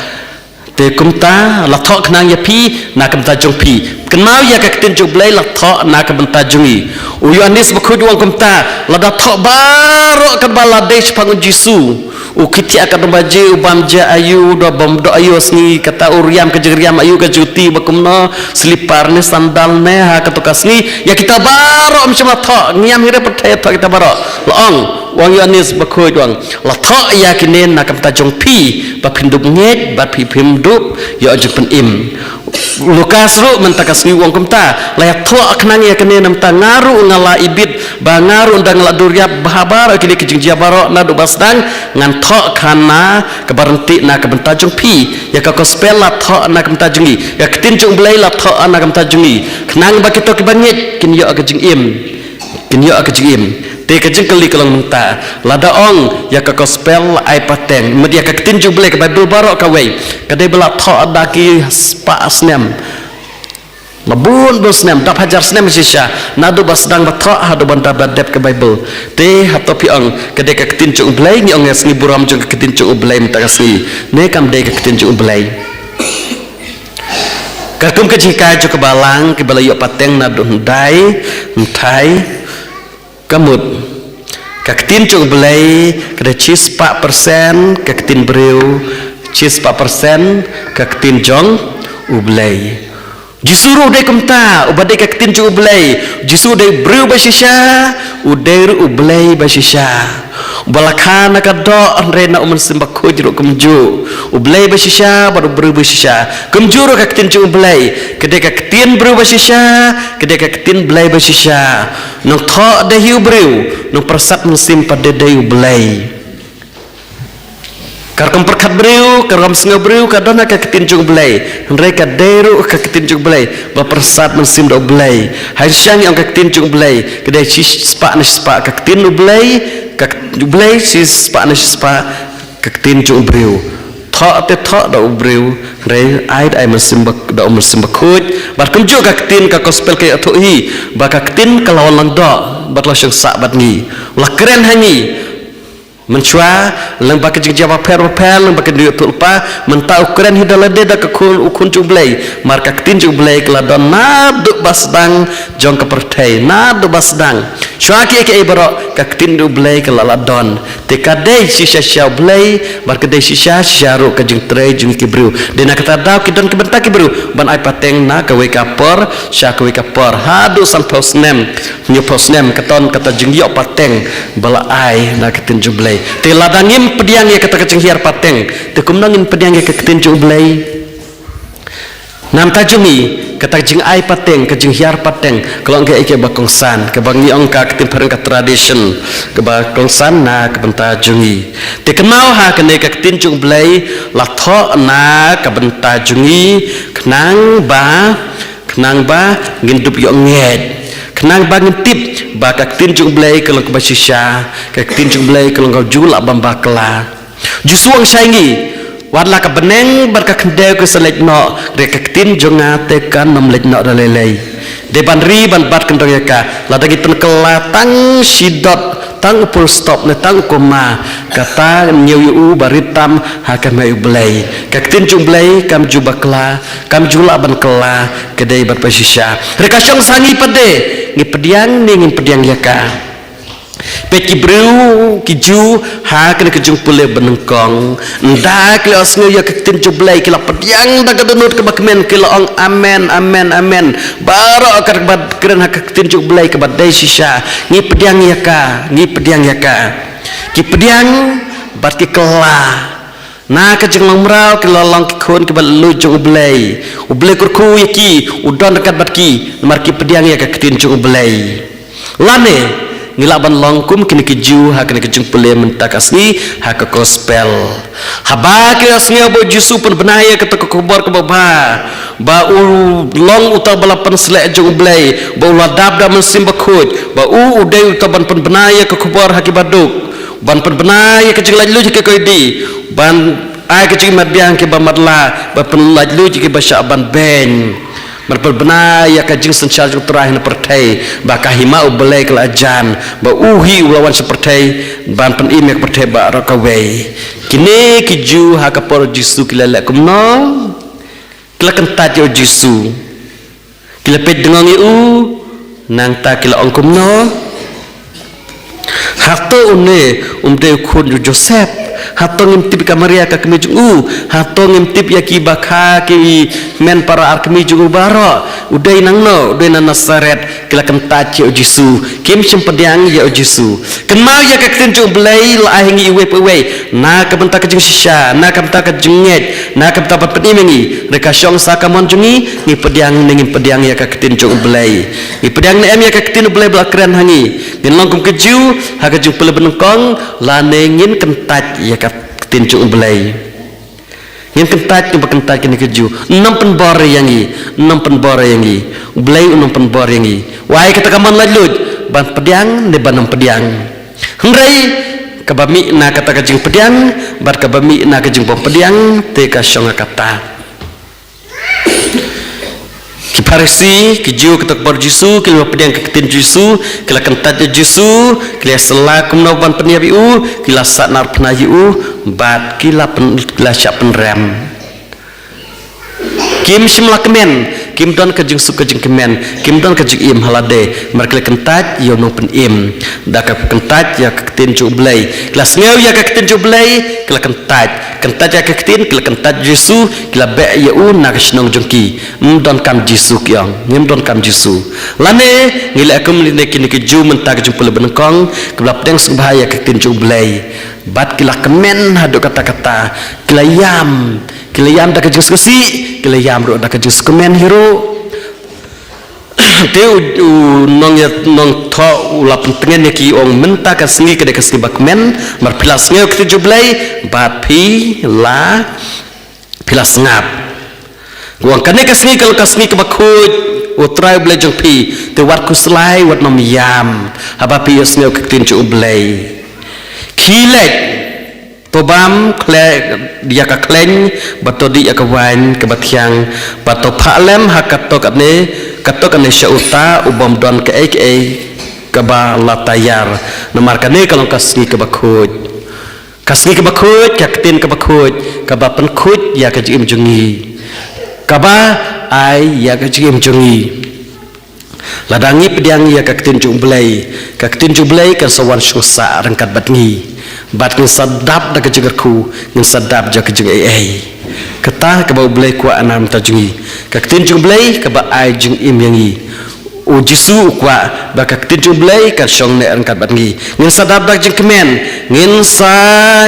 te kumta la thok nang ya pi na kumta jong pi kenau ya ka tin jublai la thok na ka benta jungi u Yohanes bakhud wang kumta la da thok baro ka baladesh pangun Jisu u kiti akan baje u bamja ayu do bom do ayu sni kata uriam ke jeriam ayu ke juti bakumno slipar ne sandal ne ha ka to kasni ya kita baro macam thok niam hire percaya thok kita baro laong wang Yohanes bakhud wang la thok ya kinen na ka benta jong pi ba phindup nget ba pi phimdup ya ajuk pen im Lukas ru mentakas ni wong kumta la thok knang ya kenen nam ta ngaru ngala ibit ba ngaru ndang la duria bahabar kini kijing jabaro na do basdang ngan thok kana kebarenti na kebenta jong pi ya ka gospel la thok na kebenta jungi ya ketin jong belai la thok na kebenta jungi knang ba kita kibanyet kin yo ka jing im kin yo ka jing im te ka jing kali kalong menta lada ong ya ka gospel ai pateng media ka ketin jong belai ka bible barok ka wei kadai bela thok daki spa asnem labun bosnem dap hajar snem sisha nadu basdang bathok hadu banta badep ke bible te hatopi ong kadai ka ketin jong belai ni ong ngasni buram jong ka ketin jong belai menta kasni ne kam dai ka ketin jong belai kakum ka jingkai jo ke balang ke balai yo pateng nadu ndai mthai kamut kaktin chung belai kada chis 4% kaktin breu chis 4% kaktin jong ublai jisuru dai kumta ubadai kaktin chung ublai jisu dai breu basisha udai ublai basisha balakana kado rena uman simbakho jiro kumju ublai basisha baru breu basisha kumjuro kaktin chung ublai kedai kaktin breu basisha kedai kaktin belai basisha nong tho de hiu breu nong persat musim pada dayu belai karkam perkat breu karkam senga breu kadona ka ketin jung belai mereka deru ka ketin jung belai ba persat musim do belai hai syang yang ka ketin jung belai kedai spa na spa ka ketin belai ka belai si spa na spa ka ketin jung breu tho te tho do breu re ai musim bak do musim bakhut bar kumju ka ketin ka gospel ka athu hi ba ka ketin ka lawan lang do bat la syang sa bat ni la keren hani mencua lang ba ka jing jawab per lang ba ka du tulpa mentau keren hidalade da ka khul ukun jublai mar ka ketin jublai kala don na du basdang jong ka perthai na du basdang syua ki ke ibaro ka ketin jublai kala la don te ka dei sisa syau blai bar ka dei sisa syaru ka jing trei jing kibru de na kata daw ki don ka benta kibru ban ai pateng na ka we ka por sya ka we ka por hadu sam posnem nyu posnem katon kata jing yo pateng bala ai na ketin jublai te ladangim pediang ya kata kecing hiar pateng te kumnangin pediang ya ketin jublai nam tajumi kata jing ai pateng ke jing hiar pateng kalau engke ike bakongsan ke bangi ongka ketin pereng ka tradition ke bakongsan na ke benta jungi te kenau ha kene ke ketin jublai la tho na ke benta jungi kenang ba ngindup yo nget kenang bangin tip ba kaktin jung blai kalau ke basisha kaktin jung blai kalau kau jula bambakla jusuang saingi wadla ka beneng bar ka kendeu ke selek no re kaktin jonga tekan nom lek no dalelei depan ri ban bat kendong yaka ladagi penkela tang sidot tang full stop ne tang koma kata nyeu baritam hakam mai blai kaktin jung blai kam jubakla kam jula ban kela kedai bar basisha reka syang sangi pade ngi pediang ni ngi pediang yaka peki breu kiju ha kena kejung pule benengkong nda kila asngu ya ketin jublai kila pediang da kadunut ke bakmen kila ong amen amen amen baro akar bad keren ha ketin jublai ke badai sisa ngi pediang yaka ki pediang bat ki kela na ka jeng long mrau ke lolong ki khon ke balu jung ublai kurku yaki udon dekat batki mar ki pediang ya ka ketin jung ublai lane ngilaban longkum kini kiju ha kini kejung pule mentakasni ha ke gospel haba ke asni abo jisu pun benaya ke kubur ke baba ba long uta balapan selek jung ublai ba uladab da mesim bakhut ba udai utaban pun benaya ke kubur ha ki baduk ban pun benaya ke jeng lajlu ke koidi ban ai ke jing madbiang ke bamadla ba pen lajlu ke basyaban ben berbenah ya kajing sensyal terakhir pertai bakah hima ubelai kelajan ba uhi ulawan seperti ban pen imek pertai ba rakawai kini kiju ha kapor jisu kilala kumno kila kentat yo Yesu kila pet dengan iu nang ta kila ongkum no hato une umde khun Joseph hato ngimtip ka Maria ka kemi jungu hato ngimtip ya ki bakha ki men para ar kemi jungu baro udai nang no udai na Nasaret kila kentat yo Yesu kim sempediang ya Yesu kenmau ya ka kten jung blai la hingi iwe pewe na ka benta ka jung sisha na ka benta ka junget na ka benta pat penimengi reka syong sa ka mon jungi ni pediang ning pediang ya ka kten jung blai ni pediang ne em ya ka kten blai bla kren hangi ngin long kum keju ha ka jung pele benengkong la nengin kentat ya ka kten jung blai ngin kentat ni kentat kini keju 6 penbor yangi 6 penbor yangi blai 6 penbor yangi wai kata kaman lalut ban pediang ne banam pediang hengrai kabami na kata kajing pediang bat kabami na kajing pom pediang te ka syonga kata ki Parisi ki jiu kata bar Yesu ki pediang ka ketin Yesu ki la kentat Yesu ki la sela kumno ban penia biu ki la sat nar pena yu bat ki la syak penrem kim simla kemen kim don ka jing su ka jing kemen kim don ka jing im halade markle kentat yo no pen im da ka kentat ya ka tin ju blai kelas ngeu ya ka tin ju blai kela kentat ya ka tin kela kentat Yesu kela be ya u na ka snong jongki don kam Yesu kyong ngem don kam Yesu lane ngila akum line kini ke ju menta ka jumpul benengkong kebla pedeng su bahaya ka tin ju blai bat kila kemen hadu kata-kata kila yam dak jus kesi kila yam ro dak jus kemen hero teu nong tho ulap tengen ki ong menta ka singi ke ka singi bakmen mar pilas ngeu ke jublai bat pi la pilas ngap guang kane ka singi kal ka singi ke bakhut utrai blai jong pi te wat ku slai wat nom yam haba pi sneu ke tin jublai kilek tobam kle dia ka kleng batodi ya ka wan ke bathyang bato phalem hakatok ane syauta ubam don ke ka ba latayar namar kane kalong kasni ke bakhut ka ketin ke bakhut ka ba penkhut ya ka jim jungi ka ba ai ya ka jim jungi ladangi pediang ya ka ketin jumblai ka sawan syusa rangkat batngi bat ngin sadap dak jegerku ngin sadap jak jeng kata ka ba blai kwa anam tajungi ka tin jung blai ka ba ai jeng im yangi u Yesu kwa ba ka tin jung blai ka syong ne angkat batngi ngin sadap dak jeng kemen ngin sa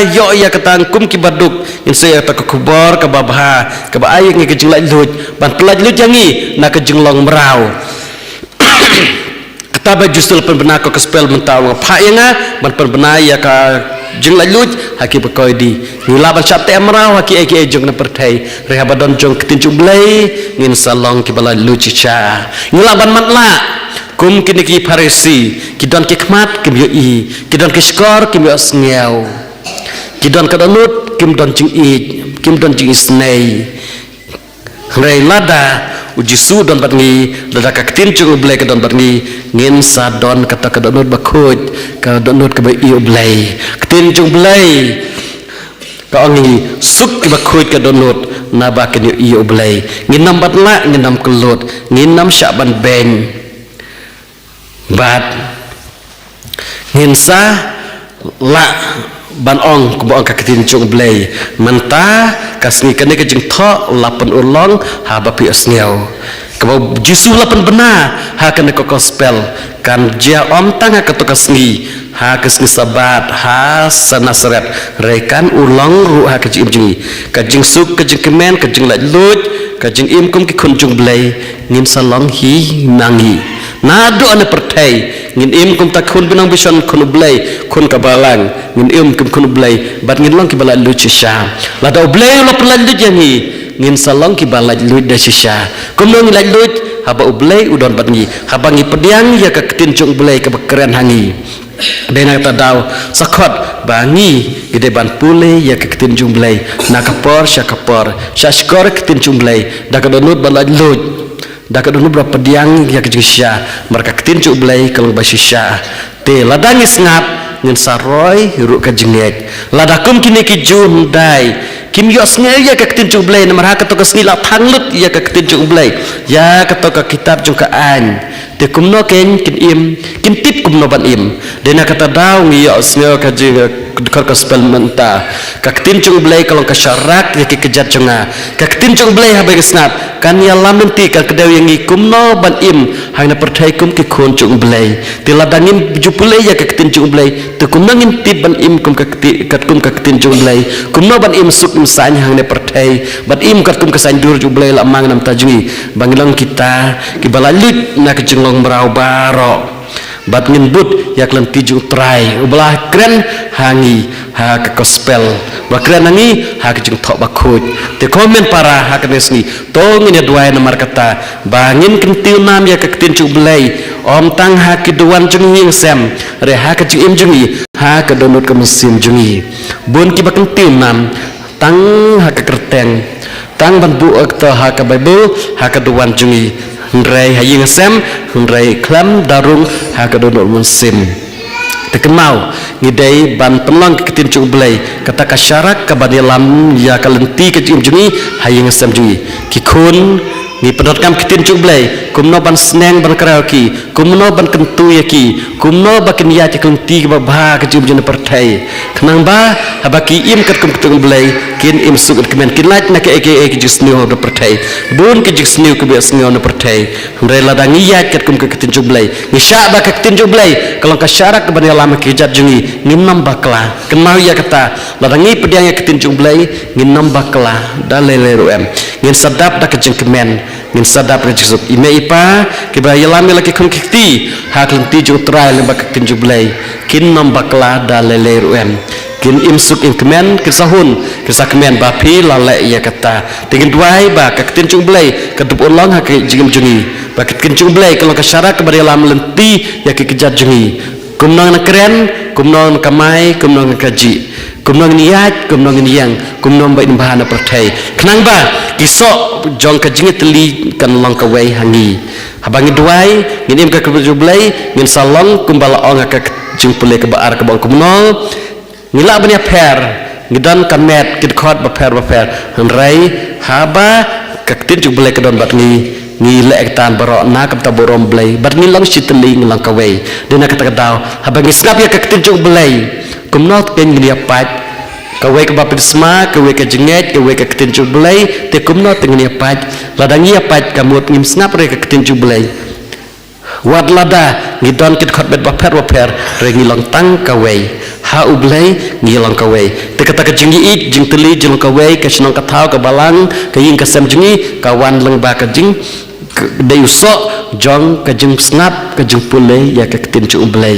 yo ya kata kum ki baduk ngin sa ta ka kubor ka ba bha ka ba ai ngi ka jeng lai lut ban pelaj lut yangi na ka jeng long merau kata ba justru penbena ko spell mentau pha yanga ban penbena ya ka jeng lalut haki bekoi di ngila ban chat te amrau haki eki jeng na perthai reha badon jong ketin jublai ngin salong ki bala lucicha ngila ban matla kum kini ki Parisi ki don ki khmat kim yo i ki don ki skor kim yo sngew ki don ka donut kim don jing i kim don jing snei rei lada Yesu don batngi lada ka ketin jung blai ka don batngi ngin sa don kata ka donut bakhut ka donut ka ba i blai ketin jung blai ka ongi suk ka bakhut ka donut na ba ka i blai ngin nam batla ngin nam kelut ngin nam syaban beng bat ngin sa la ban ong ko ka ketin jung blai menta kasni kane ka jing tho lapan ulong ha ba pi asngeu ka ba Yesu lapan bena ha kane ko gospel kan dia om tanga ka to kasni ha kasni sabat ha sanasaret rekan ulong ru ha ka jing jingi ka jing suk ka jing kemen ka jing la lut ka jing im kum ki khun jung blai ngin salong hi nangi na do ane perthai ngin im kum ta khun binang bison khun blai khun ka balang ngin im kum khun blai bat ngin long ki bala lu chisha la do blai lo pelan lu jani ngin salong ki bala lu da chisha kum lo ngin lu haba blai udon bat ngi haba ngi pediang ya ka ketin jung blai ka bekeren hangi dena ta daw sakot bangi gede ban pule ya ka ketin jung blai na kapor sya kapor sya skor ketin jung blai da ka donut bala lu dak dulu berapa diang ya kejisya mereka ketin cuk blai kalau basisya te ladangis ngap ngin saroi ruk ka jengek ladakum kini ki jun dai kim yo sngai ya ka tin chu blai na marha ka to ka snila thanglut ya ka tin chu blai ya ka to ka kitab chu ka an te kumno ken kin im kin tip kumno ban im dena kata daw ngi yo sngai ka jing ka spell menta ka tin chu blai kalong ka syarak ya ki kejat chunga ka tin chu blai ha ba snap kan ya lam nanti ka kedaw yang ngi kumno ban im hang na perthai kum ki khon chu blai te ladangin jupulai ya ka tin chu blai te kumno ngin tip ban im kum ka kum ka tin chu blai kumno ban im suk sany hang ne perthai bat im kat kum kesan dur ju blai la mang nam tajungi bangilang kita ki balalit na ke jenglong merau baro bat ngin but yak lan tiju trai ubelah kren hangi ha ke gospel ba kren hangi ha ke jeng thok ba khoj te komen para ha ke nesni to ngin duai na mar kata bangin kentil nam ya ke tin ju blai om tang ha ke duan jeng ing sem re ha ke jeng im jungi ha ke donut ke mesin jungi bun ki ba kentil nam tang hak kerteng tang ban bu akta hak bible hak duan jungi hndrai haying sem hndrai klam darung hak donol musim tekemau ngidai ban penlang ketin cu blai kata kasyarak ka banilam ya kalenti ke jungi haying sem jungi kikun ni pedot kam ketin cu blai kumno ban sneng ban karaoke kumno ban kentu yaki kumno bakin ya kelenti ba ba ke jum jena perthai kenang ba habaki im kat kum ketung blai kin im sugut kemen kin lait na ke ke jisnio do perthai bun ke jisnio ke biasnio no perthai hndai ladang iya kat kum ke ketin cu blai ni sya ba ke ketin cu blai kalau ka syarak ban lama ke jat jungi ngim bakla kenau ya kata ladangi pediang ya ketin cu blai ngim bakla dalele ruem ngin sadap da ke jengkemen ngin sadap ke jisuk ime ipa ke ba yalami laki kum kiti hak lenti ju trai le ba ke ketin cu blai kin bakla dalele ruem kin imsuk in kemen kisahun kisah kemen ba pi lale ya kata tingin duai ba ka ketin cu blai ka dup ulong hak jingim jungi ba ketin cu blai kalau ka syarak ke ba yalam lenti ya ke kejat jungi kumnong na keren kumnong kamai kumnong kaji kumnong niat kumnong niyang kumnong ba inbahana perthai kenang ba kisok jong ka jingit li kan long ka wei hangi habangi duai ngin im ka kejublai ngin salong kumbala ong ka jing pule ka baar ka bang kumnong ngila banya per ngidan kamet kid khot ba per hanrai haba ka tin jublai ka don bat ngi lek tan baro na kam ta borom blai bat ngi lang sitli ngi lang ka wei dina ka daw habang snap ya ka tin jublai kumnot ken ngi pat ka wei ka bapit sma ka wei ka jenget ka wei ka tin jublai te kumnot ngi pat ladang ya pat kamut ngim snap re ka tin jublai wat lada ngi don kit khot bet ba per re ngi lang tang ka wei ha ublai ngi lang ka wei te kata ka jingi ik jing teli jing ka wei ka snong ka thau ka balang ka ying ka sem jingi ka wan lang ba ka jing de usok jong ka jing snap ka jing pule ya ka tin chu ublai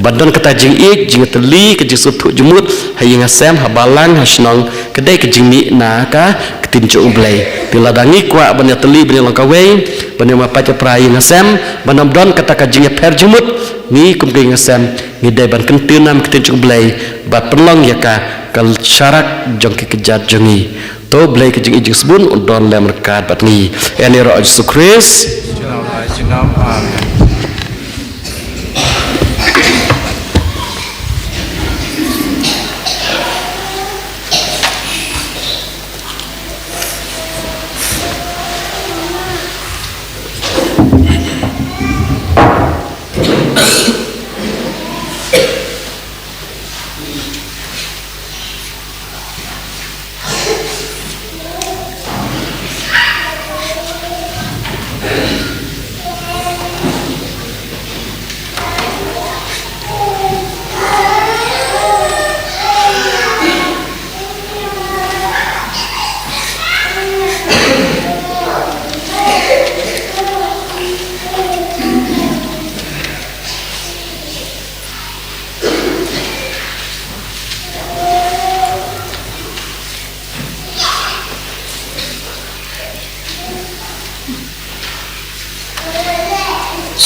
badon kata jing ik jing teli ka jing sutu jumut ha ying sem ha balang ha snong ka de ka jing mi na ka tin chu ublai tiladangi kwa ban teli ban lang ka wei ban ma pa cha prai ngasem ban don kata ka jing per jumut ni kum ke ngasem ni de ban kentin nam ketin chu ublai ba perlong ya ka kal syarak jong ke kejat jungi to blai ke jing sebun don lem rekat bat ni eni ro Yesus Kristus Amen.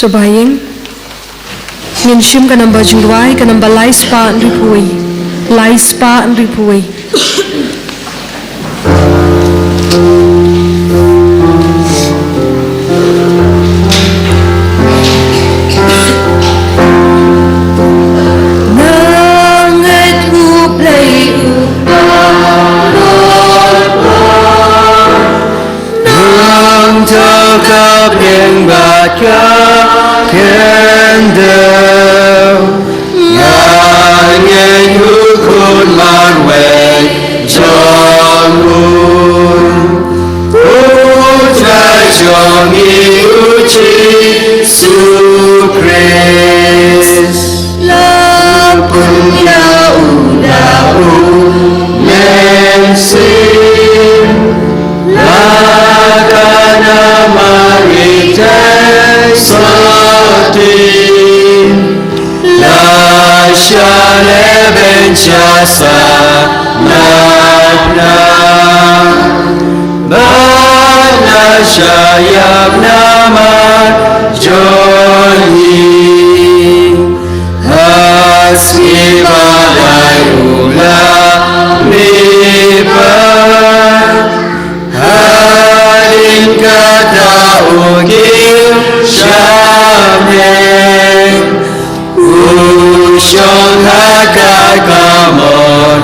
Sobaying ngin shim ka namba jingwai ka namba lai spa ripui na cukup yang baca kendel Ngangin hukun marwek Jomun Putra jongi uci Sukris Lampunya udau Mensin Lakana maritai sotin Lasyale bencasa Nabna Bana syayab nama Joni Haski balai ulah Libat Halin kata ukir Syamil Usyong hakai kamon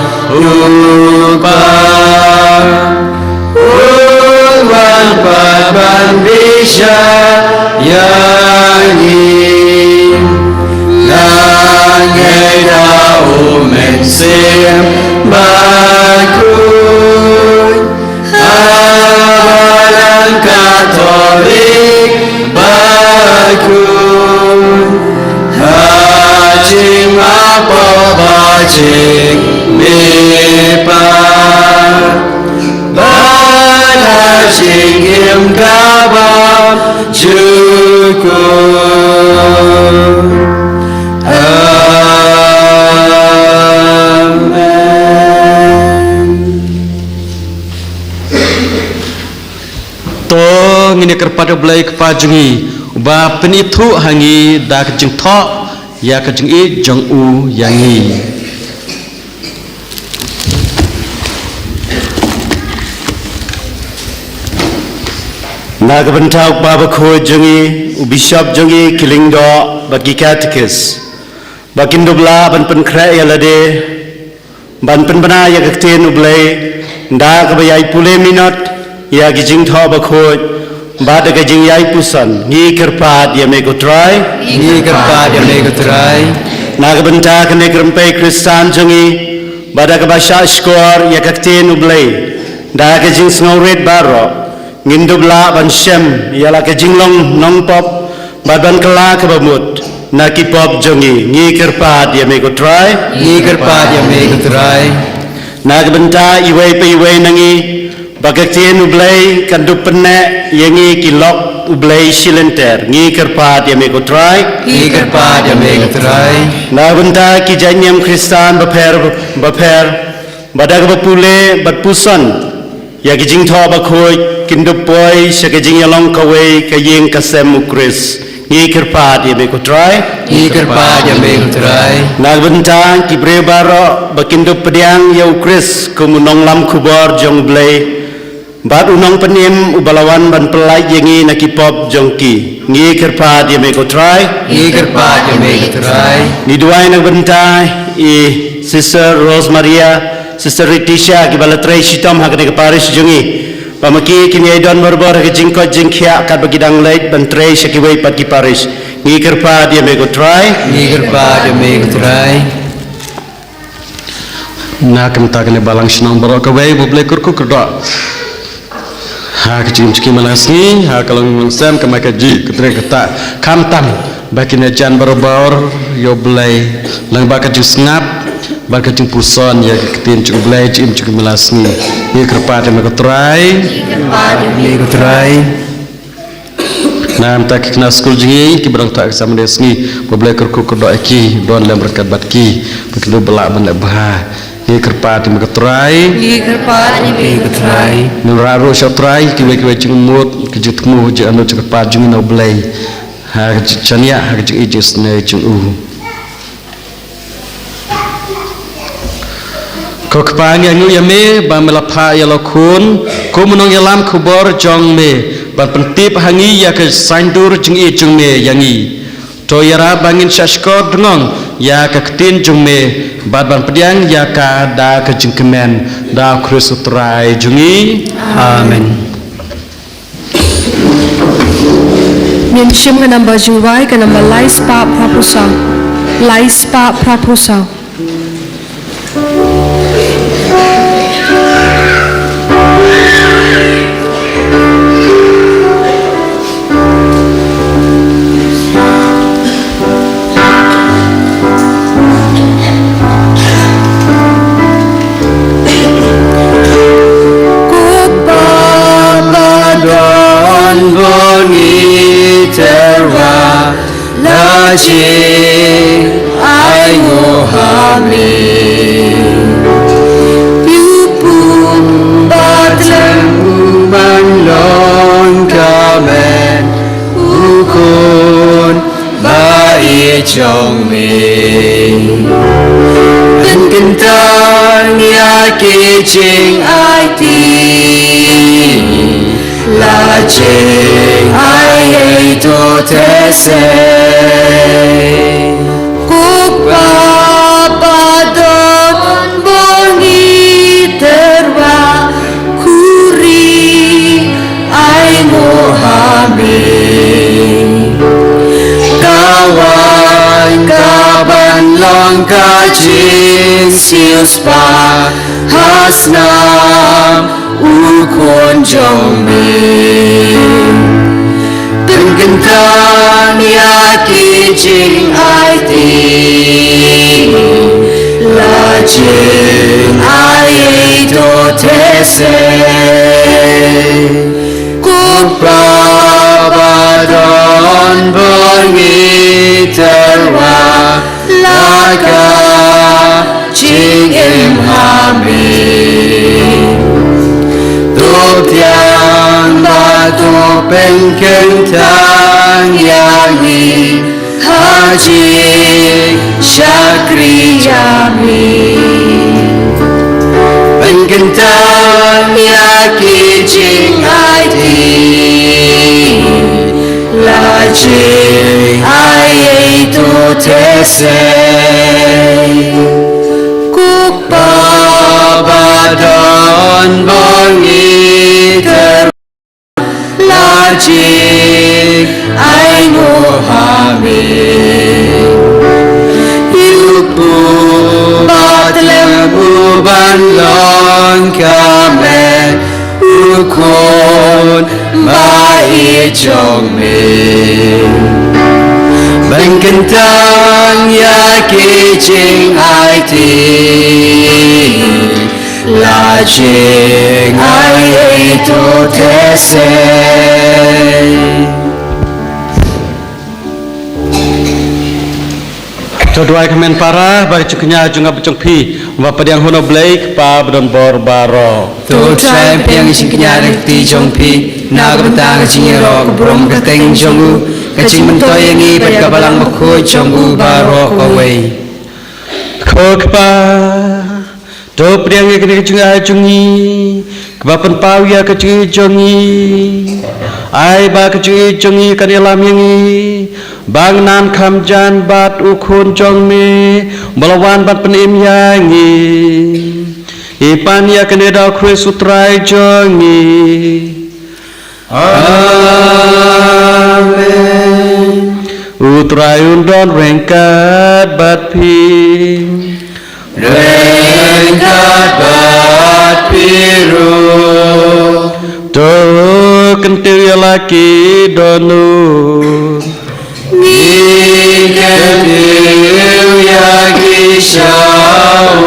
Upah Ulwan paban bisa Yani Nangai da'u mensim Bakun Abalan Katolik Bakun Hajing apa bajing Mipan Hajing im kabam Cukup ngini kepada belai kepajungi ba penitu hangi da kejeng thok ya kejeng I jeng u yangi na kebentak baba ko jengi u bishop jengi kilingdo bagi katekis bakin dobla ban pen kra ya lade ban pen bana ya kakten ublai da kebayai pule minot ya gijing tho bakho Bada kajing yai pusan ngi kerpat ya mego try naga benta kene krempe kristan jengi bada kabasha skor ya kakten ublai da kajing snowred baro ngindubla ban shem ya la kajing long nong pop badan kala kabamut naki pop jengi ngi kerpat ya mego try naga benta iwai pe iwai nangi Bagaktian ublay kandup penne yangi kilok ublay silenter ngi kerpat ya mego try na benta ki janyam kristan baper badag bapule batpusan ya gijing tho bakhoy kindup poi sakajing yalong kawai kayeng kasem ukris ngi kerpat ya mego try na benta ki brebaro bakindup pediang ya ukris kumunong lam kubor jong ublay Bat unang penim ubalawan ban pelai yengi nakipop jongki ngi kerpat ya mego try ni duai nak bentai I sister Rose Maria sister Ritisha ki balatrai sitom hakne ke Paris jongi pamaki kini idon berbor ke jingkot jingkhia kat bagidang lait bantrai sakiwai pat ki Paris ngi kerpat ya mego try na kemta kene balang sinong barok kawai bublai kurku kedok ha kecim ciki malasni ha kalau mensem kemai kaji ketre kata kamtam bakin jan barobor yo blai lang ba kecim sengap ba kecim puson ya ketin cuk blai cim ciki malasni ye kerpat me kotrai nam tak kena skul jingi ki berang tak sama desni boblai kurku kedok iki don lem berkat batki begitu belak benda bah ye kerpat me kotrai nuraro syatrai kiwe cingmut kejutmu je anu cepat jungi no blai ha chania ha je ijis ne chung ko kpang ya nyu ya me ba melapha ya lokun ko munong ya lam khubor jong me ban pentip hangi ya ke sandur jungi chung me yangi to yara bangin syashkor dengong ya ka ketin jung me bad ban pediang ya ka da ka jingkemen da krisutrai jungi amen Min shim ka number jingwai ka number lais pa prapusa. Lais pa prapusa. Ai ngô hà mi Piu pu ba tlem ban lon ca men u khôn ba y trong mi Tân kinh tan ya ki ching ai ti La ching ai ei to te se Papadon bongi terwa kuri ai mohami Kawan kaban long kachin sius pa hasnam ukon jongmi Tenggentan yaki jing ai ti La jing ai to te se Kupra badon bongi terwa Laka jing em hami Tiang batu pengkentang yangi Haji Syakri Jami Pengkentang yaki jing ai ti La jing ai tu tese Kupa badon bongi Lajik ai mohami Yupu batlem uban long kamen Ukon mai chong me Bengkentang yaki jing ai ti La jing ai to te se Jodoai kemen para bagi cuknya junga becung pi wa padiang hono Blake pa bedon bor baro To try piang ising kenyarek ti jong pi na kabentang singiro kubrom kateng jongu kacing mentoy yangi pet kabalang makhoy jongu baro kawai Khokpa Do priang ke junga jungi kebapan pawia ke jongi ai ba ke jongi kanelam yangi bang nan khamjan bat ukhun jong me balawan bat penim yangi ipan ya kene da khwe sutrai jongi amen utrai undon rengkat bat pi Rengkat bat piru Do kentil ya laki donu Ni kentil ya kisah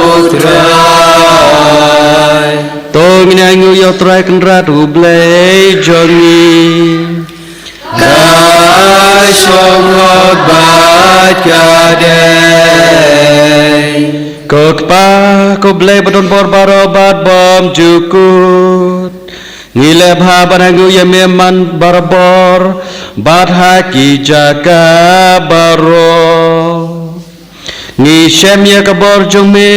To minangu ya trai kenrat ublay jongi Kasong bat kadai Kokpa ko blay badon bor baro bad bom jukut Ngile bha banangu ya meman barbor bad haki jaka baro Ngi shem ya kabor jome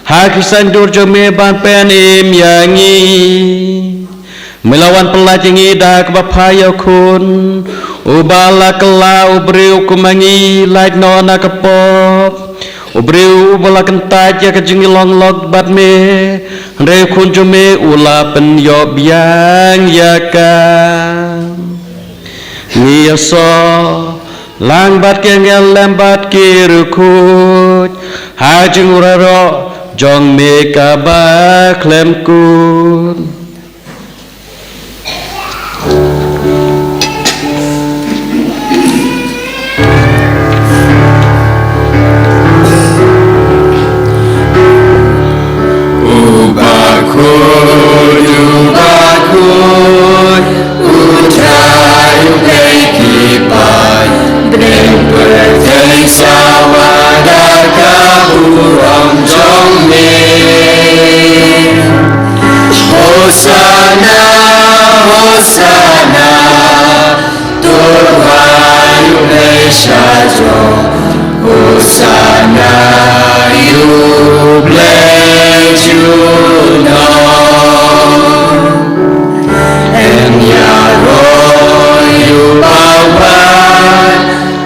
haki sandur jome ban pen im yangi Melawan pelajangi dah kebapaya kun Ubala kelau beriu kumangi like nona kepop Obreu balakan taja ke jengi long log bat me Re kunjo me ula pen yo biang ya ka Nia so lang bat ke ngel lembat kiru kuj Hajung uraro jong me ka ba klem kun Hosana, Hosana, Turvayu Neshajo, Hosana, you bless you know, and Yaro you bawan,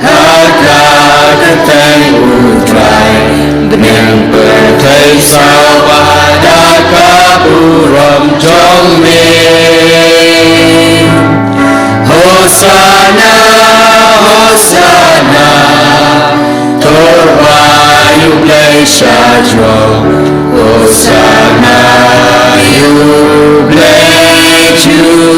Hakakatang utrai, Benang bertai sawada kaburam jong me Hosana, Hosana, Torvayu Bleshajo, Hosana, you bless you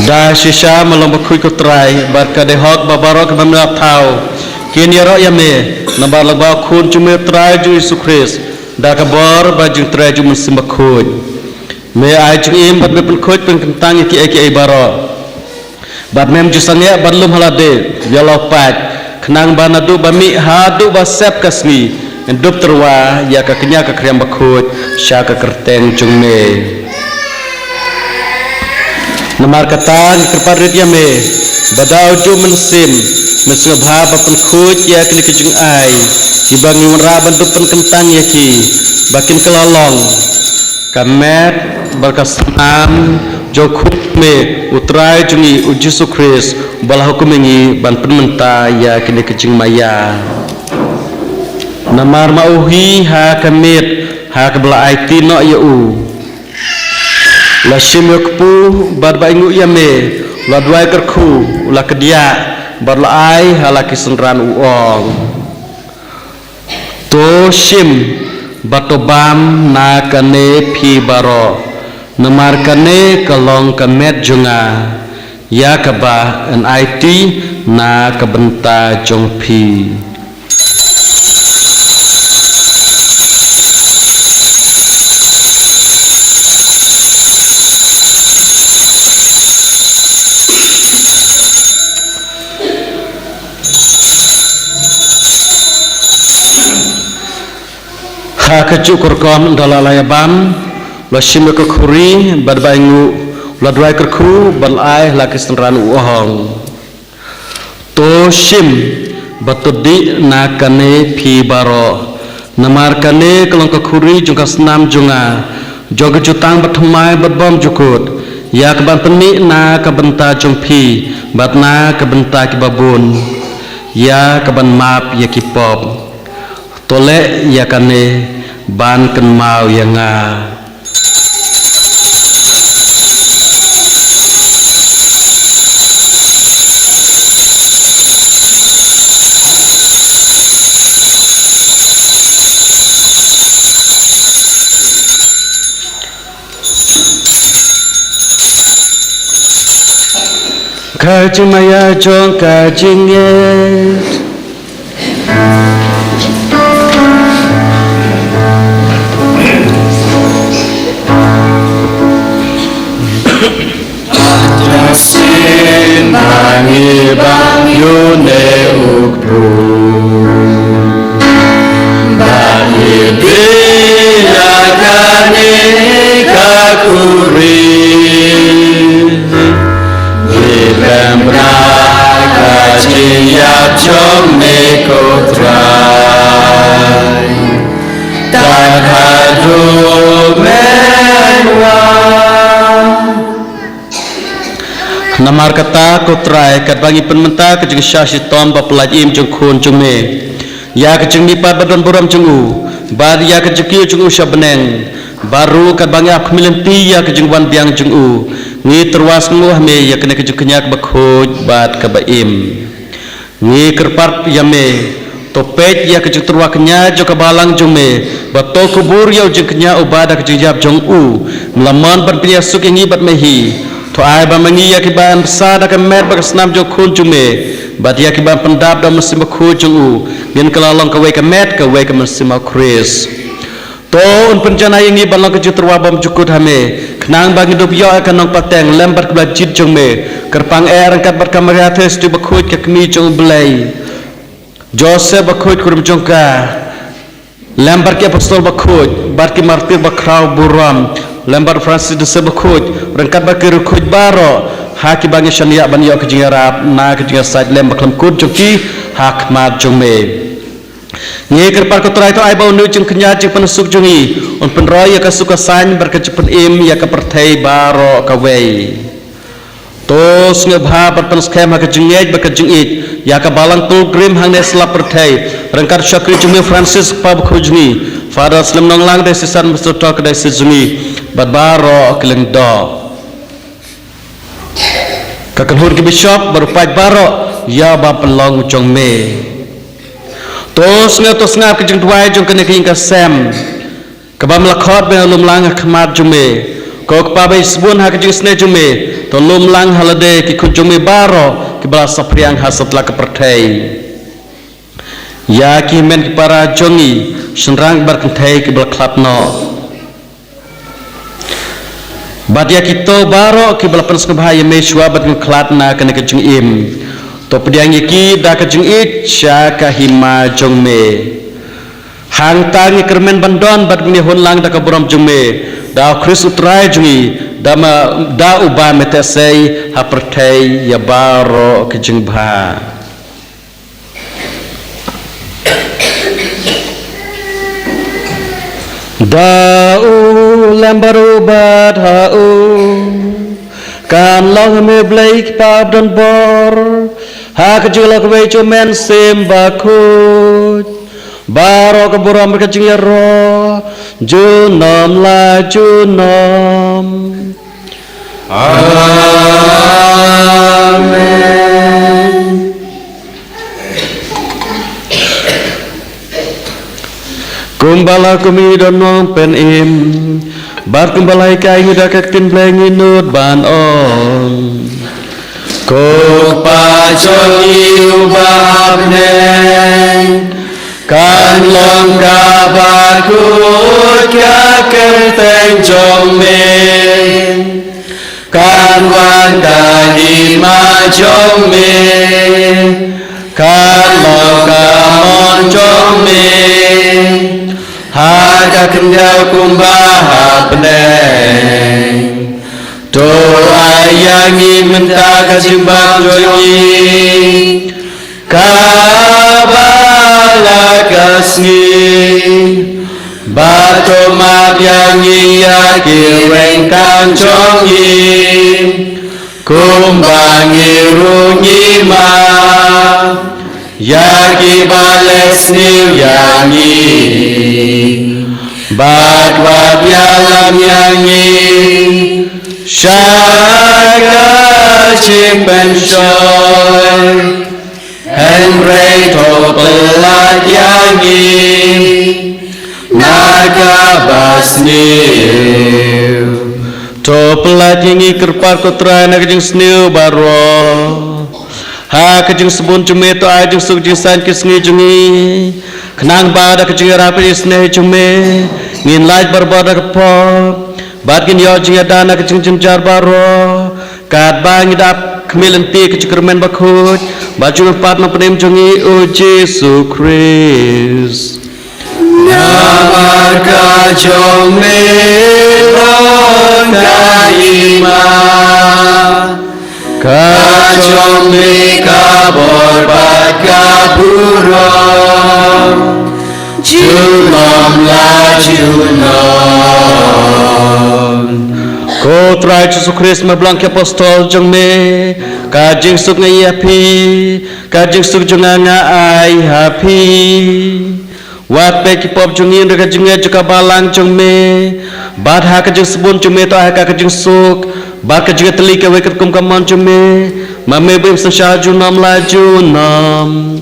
Da shisha melomba kui kutrai barka de hok babarok bamna thau kini ro yame nambar lagba khun chume trai ju Yesus Christ da ka bor ba ju trai ju musim khoj me ai chung im bat me pen khoj pen kentang ki baro bat mem ju sangya badlum halade yalo pat khnang banadu bami hadu ba sep kasmi endup terwa ya ka kenya ka kriam ba khoj sha ka kerteng chung me Namar kata kerpat redia me badau jo mensim mesung bha bapen khuj ya kini kejung ai kibang ra bantu pen kentang ya ki bakin kelalong kamet berkasam jo khuj me utrai jungi uji Yesus Christ bala hukum ini ban pen menta ya kini kejung maya namar mauhi ha kamet ha kebala ai tino ya u la shim yakpu bar ba ingu yame la dwai kerku la kedia bar la ai hala kisenran uong to shim batobam na kane phi baro namar kane kalong kamet junga ya kaba an it na kabenta jong phi Kejuk korkom dalalaya bam la shim ke khuri bad baingu la dwai kerku bal ai la kisenran uong to shim batudi na kane phi baro namar kane kelong ke khuri jungka snam junga jog jutang bathmai badbom jukut ya keban peni na kabenta jong phi batna kabenta ki babun ya keban map ya ki pop tole ya kane ban ken mau yang kajing maya jong kajing yet Sinangi bang yune ukru Bani binakani kakuri Ilem raka jiyap jom nekotrai Tak hadu menwa namar kata kotrai kat bangi penmenta ke jeng syasi tom ba pelaj im jeng khun jeng me ya ke jeng nipat badon buram jeng u bar ya ke jeki jeng u syabeneng baru kat bangi ap khmilenti ya ke jeng wan biang jeng u ngi terwas nguh me ya kene ke jeng kenyak ba khoj bat ka ba im ngi kerpat ya me topet ya ke jeng terwa kenya jo ka balang jeng me ba to kubur ya jeng kenya ubada ke jeng jap jeng u melaman ban pinya suk ngi bat mehi to ai ba mangi ya kiban besar da kemet ba snam jo khun jume ba dia kiban pendap da mesim khu jungu ngin kelalong ka we kemet ka we ka mesim kris to un pencana yang ngi balong ka jutrwa bam jukut hame knang ba ngi dop yo ka nong pateng lembat ka jit jume kerpang angkat bar kamera tes tu ba khu ka kmi jung blai joseph ba khu kurum jongka lembar ke apostol ba khu bar ki martir ba kraw buram lembar Francis de sebekut rengkat bakir kuj baro haki bangi syania ban yo kejing arab na kejing sait lem baklam kut joki hak mat jome ngi kerpar kotrai to ai bau nu jeng kenya jeng penusuk jungi on penroy ya kasuka san berkecepen im ya ka perthai baro ka wei tos ngebha berpenus kem ha kejing ej bakejing ej ya ka balang tul grim hang ne slap perthai rengkat syakri jumi Francis pa khujni Father Slim nong lang desi san Mr. Talk desi zungi bat baro keleng do kakenhur ke bishop baru paj baro ya ba pelong jong me tos ngap ke jeng tuai jong kene king ka sem ka bam lakhot be lum lang khmat jume ko pa be sbun ha ke jeng sne jume to lum lang halade ki khu jume baro ki bala sapriang hasat la ka perthai ya ki men ki para jongi senrang berkentai ke belaklat no badia kita baro ke belapan sekebahaya meswa berklat na kena kejung im to pediang iki da kejung it syaka hima jong me hang tangi kermen bandon bat ni hon lang da kaburam jong me da kris utrai jungi da uba metesei ha pertai ya baro kejung ba Da'u lembaru badha'u kan long me blake pab don bor ha kejulak we cumen sim bakut baro keburam berkecing ro junom la junom amen. Kumbala kumi donong pen im bar kumbalai kai nguda kaktin blengi nut ban on kok pa chongi ubab ne kan long ka ba kut ka kerteng jong me kan wan da ni ma jong me kan long ka mon jong me Haka kendau kumbaha peneng to ayangi menta kasimbang jongi kabala kasni bato mabyangi yakir wengkang jongi kumbangi rungi ma Yaki bales niu yangi Badwab yalam yangi Shaka chipen shoy Henry to pelat yangi Naga bas niu To pelat yangi kerpar kotra nagajing sniu baro ha kejeng sebun cume to ajeng suk jisan kisngi jungi kenang bada kejeng rapi isne cume ngin laj barbada kepo badgin yo jing dana kejeng jemjar baro kat bang dap kemilenti kejeng kermen bakut baju pat no penem jungi o Jesu Christ nama kajong me ron kaima Kacong mi kabor bat kaburom Junom la junom Ko trai Yesus Kristus mablang ke apostol jong me kajing suk ngai api kajing suk jong nga ai happy wat pe ki pop jong in ka jong juga balang jong me bad ha ka jong sebun jong me to ha ka jong suk bad ka jong teli ka we ka kum kamon jong me mame bim sa sha ju nam la ju nam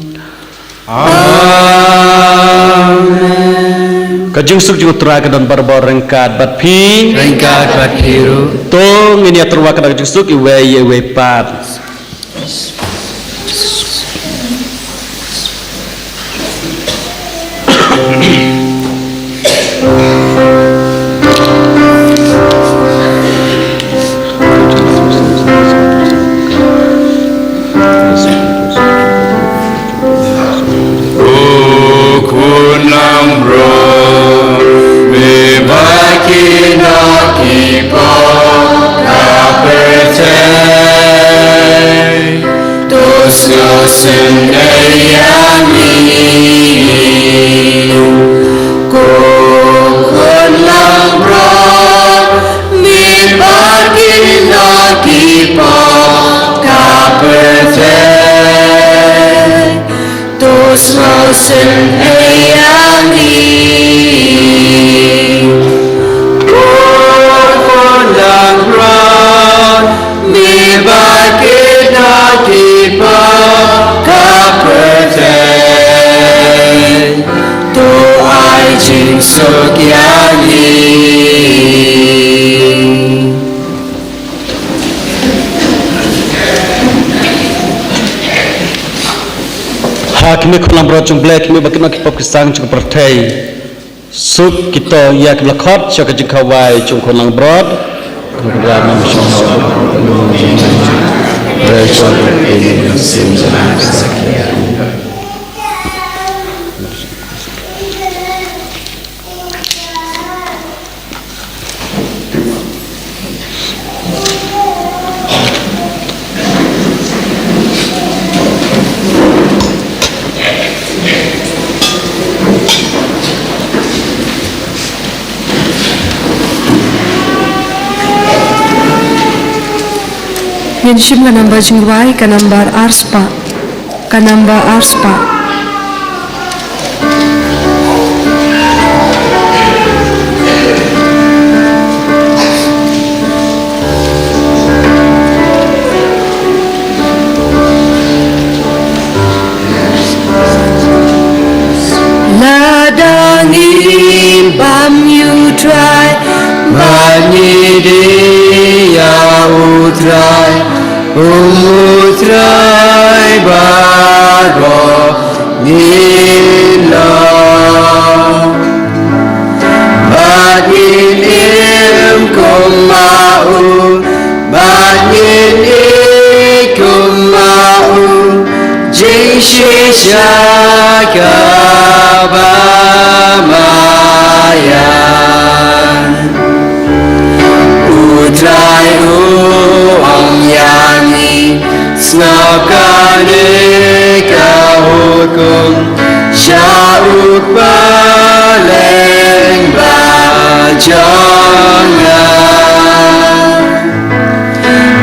Kajing suk juga teraga dan barbar rengkat bat pi Rengkat bat biru tong ini atur wakar kajing suk iwe pat Kami kulang beracung black kami bakit nak pop kisang cung pertai suk kita ya kelakot cak jengkawai cung kulang brod kemudian Menshim kanamba jingwai kanambar arspa Ladangin bam you try Bani dia utrai Umutrai baro nila Baginin kumau Baginin kumau Jingshi shaka bamayan Utrai uang yani Snakane kahukum Syauk baleng bajangan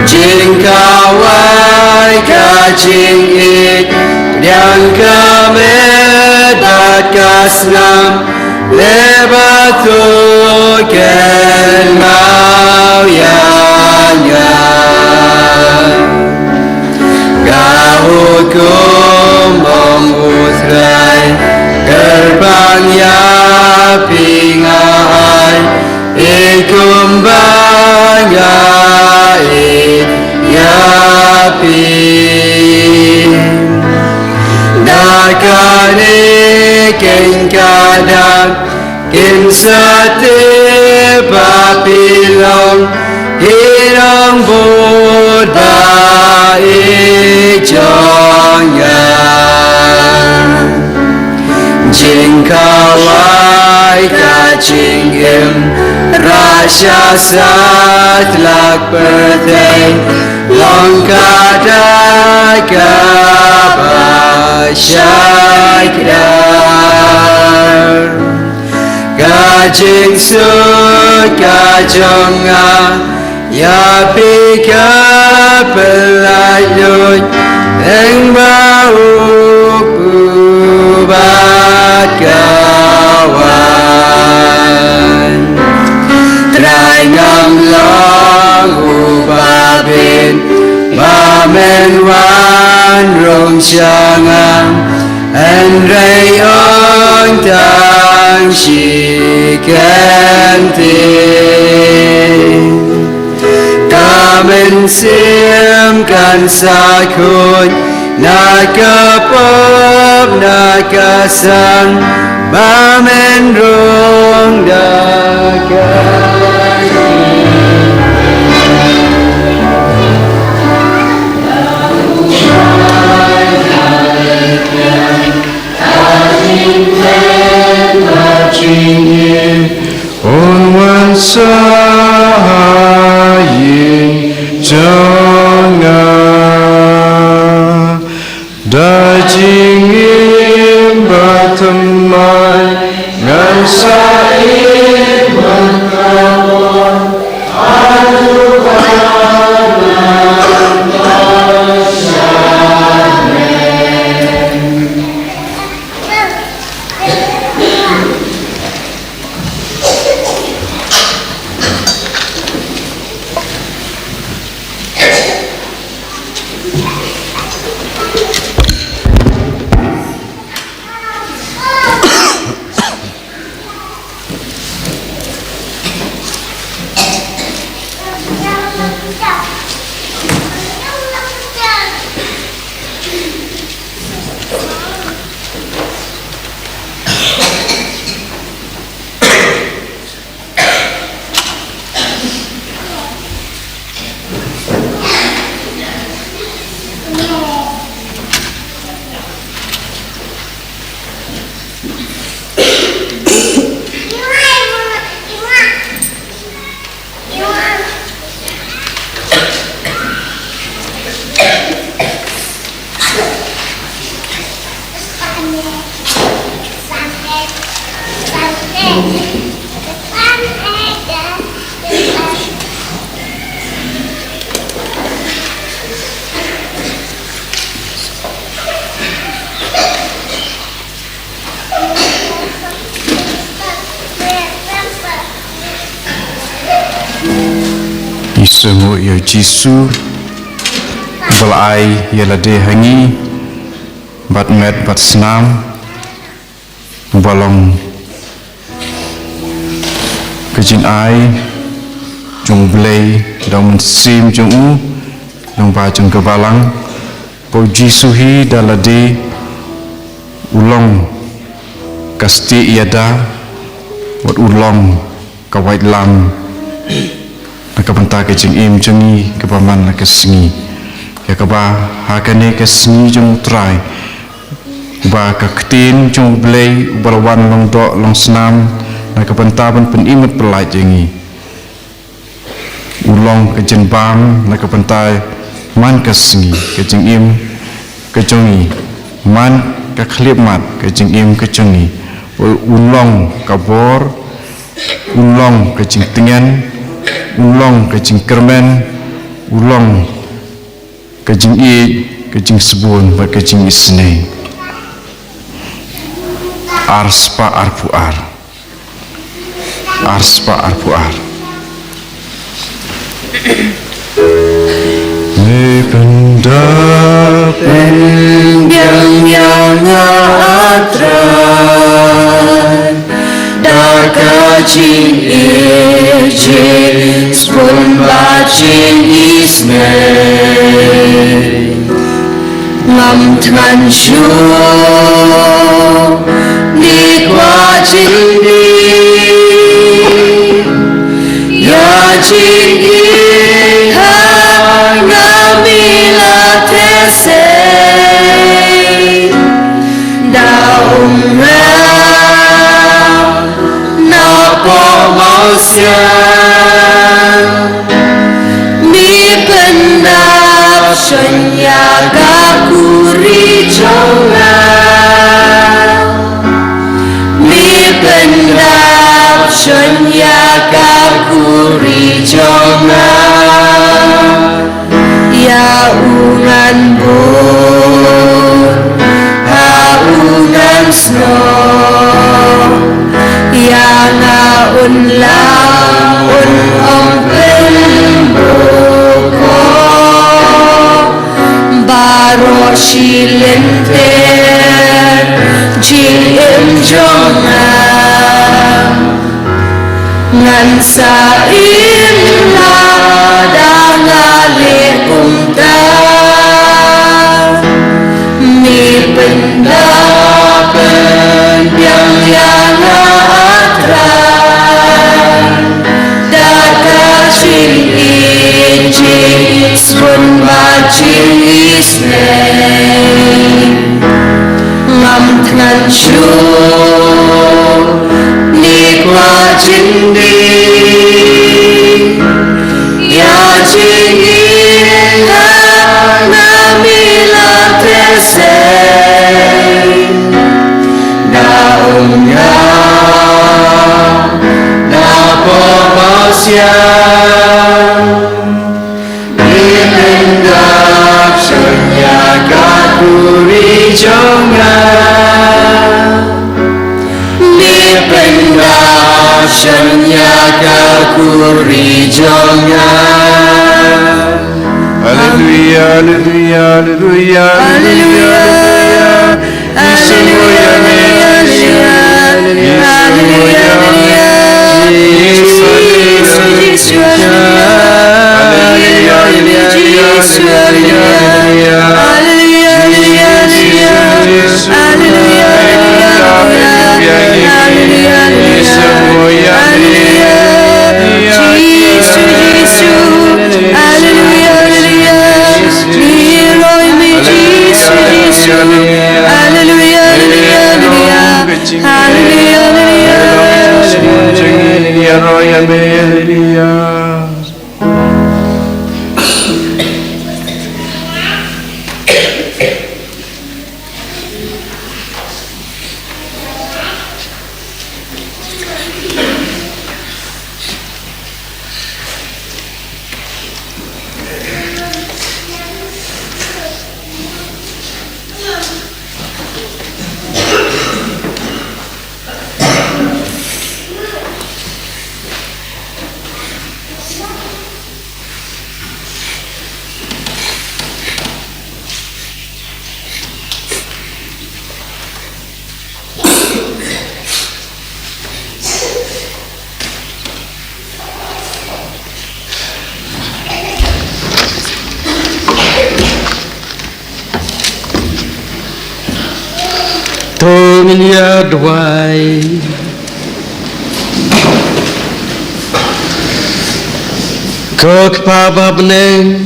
Jingkawai kajing ik Dan kamedat kasnam Lebatukan mau yanya Kahukum mengutrai Gerbangnya pingai Ikum bangai Yapi Nakane kengkadang Kinsate papilong Hirang Buddha ijongan Jingkawai kacingim Rasya satlak perteng Longkada kabasyakrar Kajing sut kajonga Ya pika pelayut yang bau bubat kawan Trai ngam long ubabin Bamen wan rong siangang En rei ong tang si kenti Kamen sim kan sakun Nakapop nakasang Bamen rong On one side, jangan daging berteman ngan said berkawan adu Isungu ya Jisu Balai ya lade hangi Bat met bat senam Balong Kejin ai Jung belai Dong sim jung u Dong ba jung kebalang Pau Jisu hi da lade Ulong Kasti iada Wat ulong Kawait lam Nakabanta ke jing im jungi kepaman ke singi ya kaba hakane ke singi jung trai ba ka ktin jung blei balawan long do long senam nakabanta ban pen imut pelai jingi ulong ke jin bam nakabanta man ke singi ke jing im ke jungi man ka khlip mat ke jing im ke jungi ulong kabor ulong ke jing tengen ulong kejing kermen ulong kejing i kejing sebun ba kejing isne arspa arpuar me pendapen yang atran dakajin ejin spun bacin isme ngam tran shu nikwajin di ya jin iha ngamila tese daumra mi pendap senyaga kuri jonga mi pendap senyaga kuri jonga un la un om pen buko baro silente jing em jonga ngan sa im la dangale umta mi pendapen yang atra daka sing inji sun bacing isne ngam tnan shu nikwa jindi ya jingi na mila tese daunnya da pobasya dipendap senyaga kuri jonga dipendap senyaga kuri jonga. Haleluya, haleluya, haleluya, haleluya, haleluya, Tungnya duai Kok papa beneng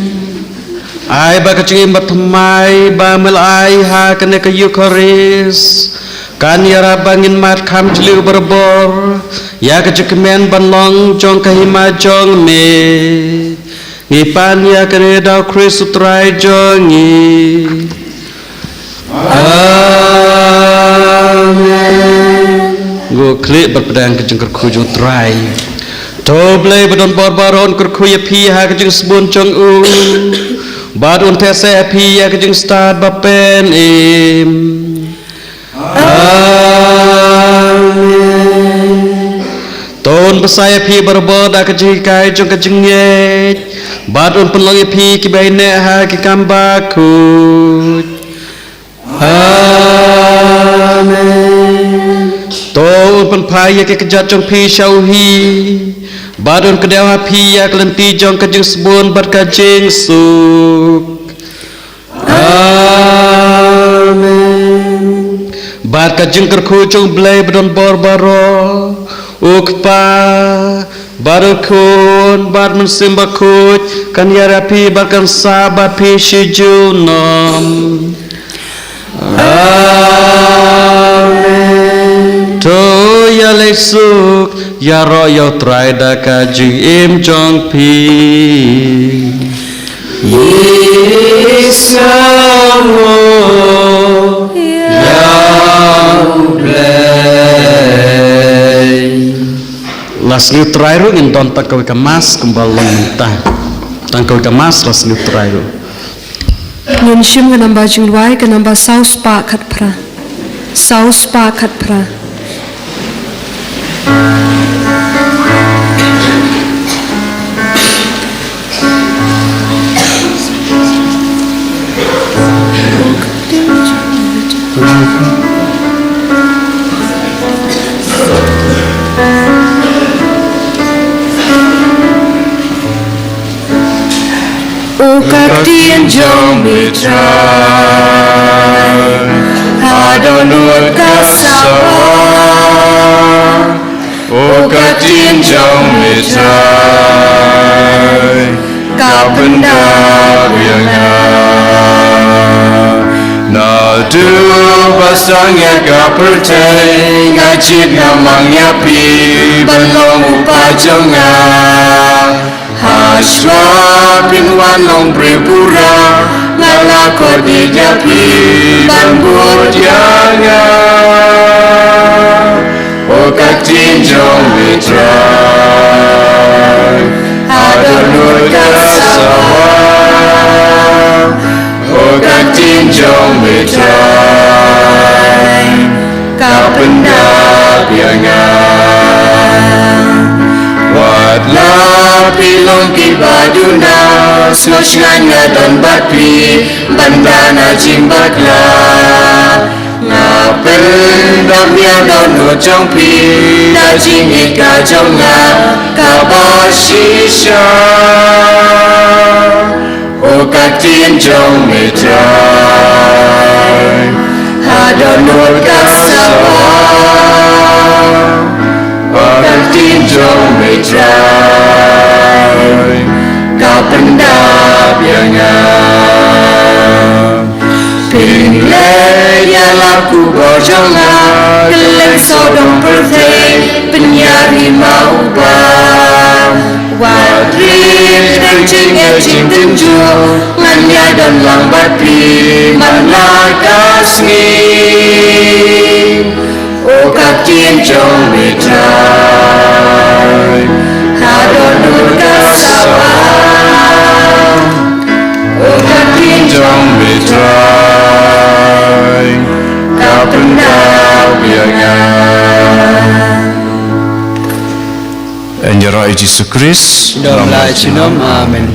Ai ba kecing batamai ba melai ha kene ke Eucharis kan ya rabangin mat kam celiu berbor ya kecekemen banlong jong kahima jong me ngipan ya kene dau Kristus trai jongi Go klik berpedang kejeng kerkujung try. Toble bedon barbaron kerkuya pi ha kejeng sebun jong Badun tese pi ya kejeng stad bapen im. Ton besaya pi berbor da kejeng kai jong kejeng nyet. Badun penlagi pi kibai ne ha kikambakut. Tol penpaya ke kejat jong pi syauhi Badun kedewa pi ya kelenti jong kejeng sebun berkajeng suk Amen Bad kajeng kerku jong belai bedon borbaro Ukpa Barukun Bad mensimbakut Kan yara pi barkan sabat pi syujunom To ya lesuk ya royo traida kajing im jong pi Yisamo ya blay Las liu trairu in don takawi kemas kembali mentah tangkawi kemas las liu trairu Nyun shim ka namba jingwai ka namba saus pa khat pra tiên trong mê trai hà đô nuốt các sao ô các tiên trong mê trai các vấn đa biển na tu basanya ka percaya ngajit ngamang nyapi balong upajonga haswa pinwan long prepura ngala ko di nyapi ban budianga o katin jong mitrai adonur kasawa o katin jong mitrai kapenda bianga watla pilong kibaduna sosnganya don batpi bandana jimbakla ngapel damya don no jongpi da jingika jonga kabashisha o katin jong mitrai hadonur kasawa o katin jong mitrai kapenda bianga pinle ya laku bojonga keleng sodom perfect penyari mauba wadrin rencing ejing tenju nganya dan lambat pi manakasni o katin jong mitrai hadonur kasawa o katin jong mitrai kapenda bianga Enjera Yesus Kristus dalam la chinom amen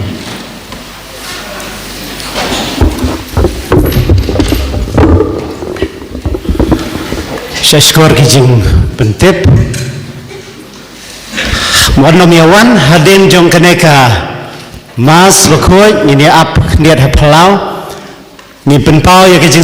Syashkor kijing pentip Warna miawan haden jong keneka mas lokoi ini ap niat hapalau ni penpau ya kijing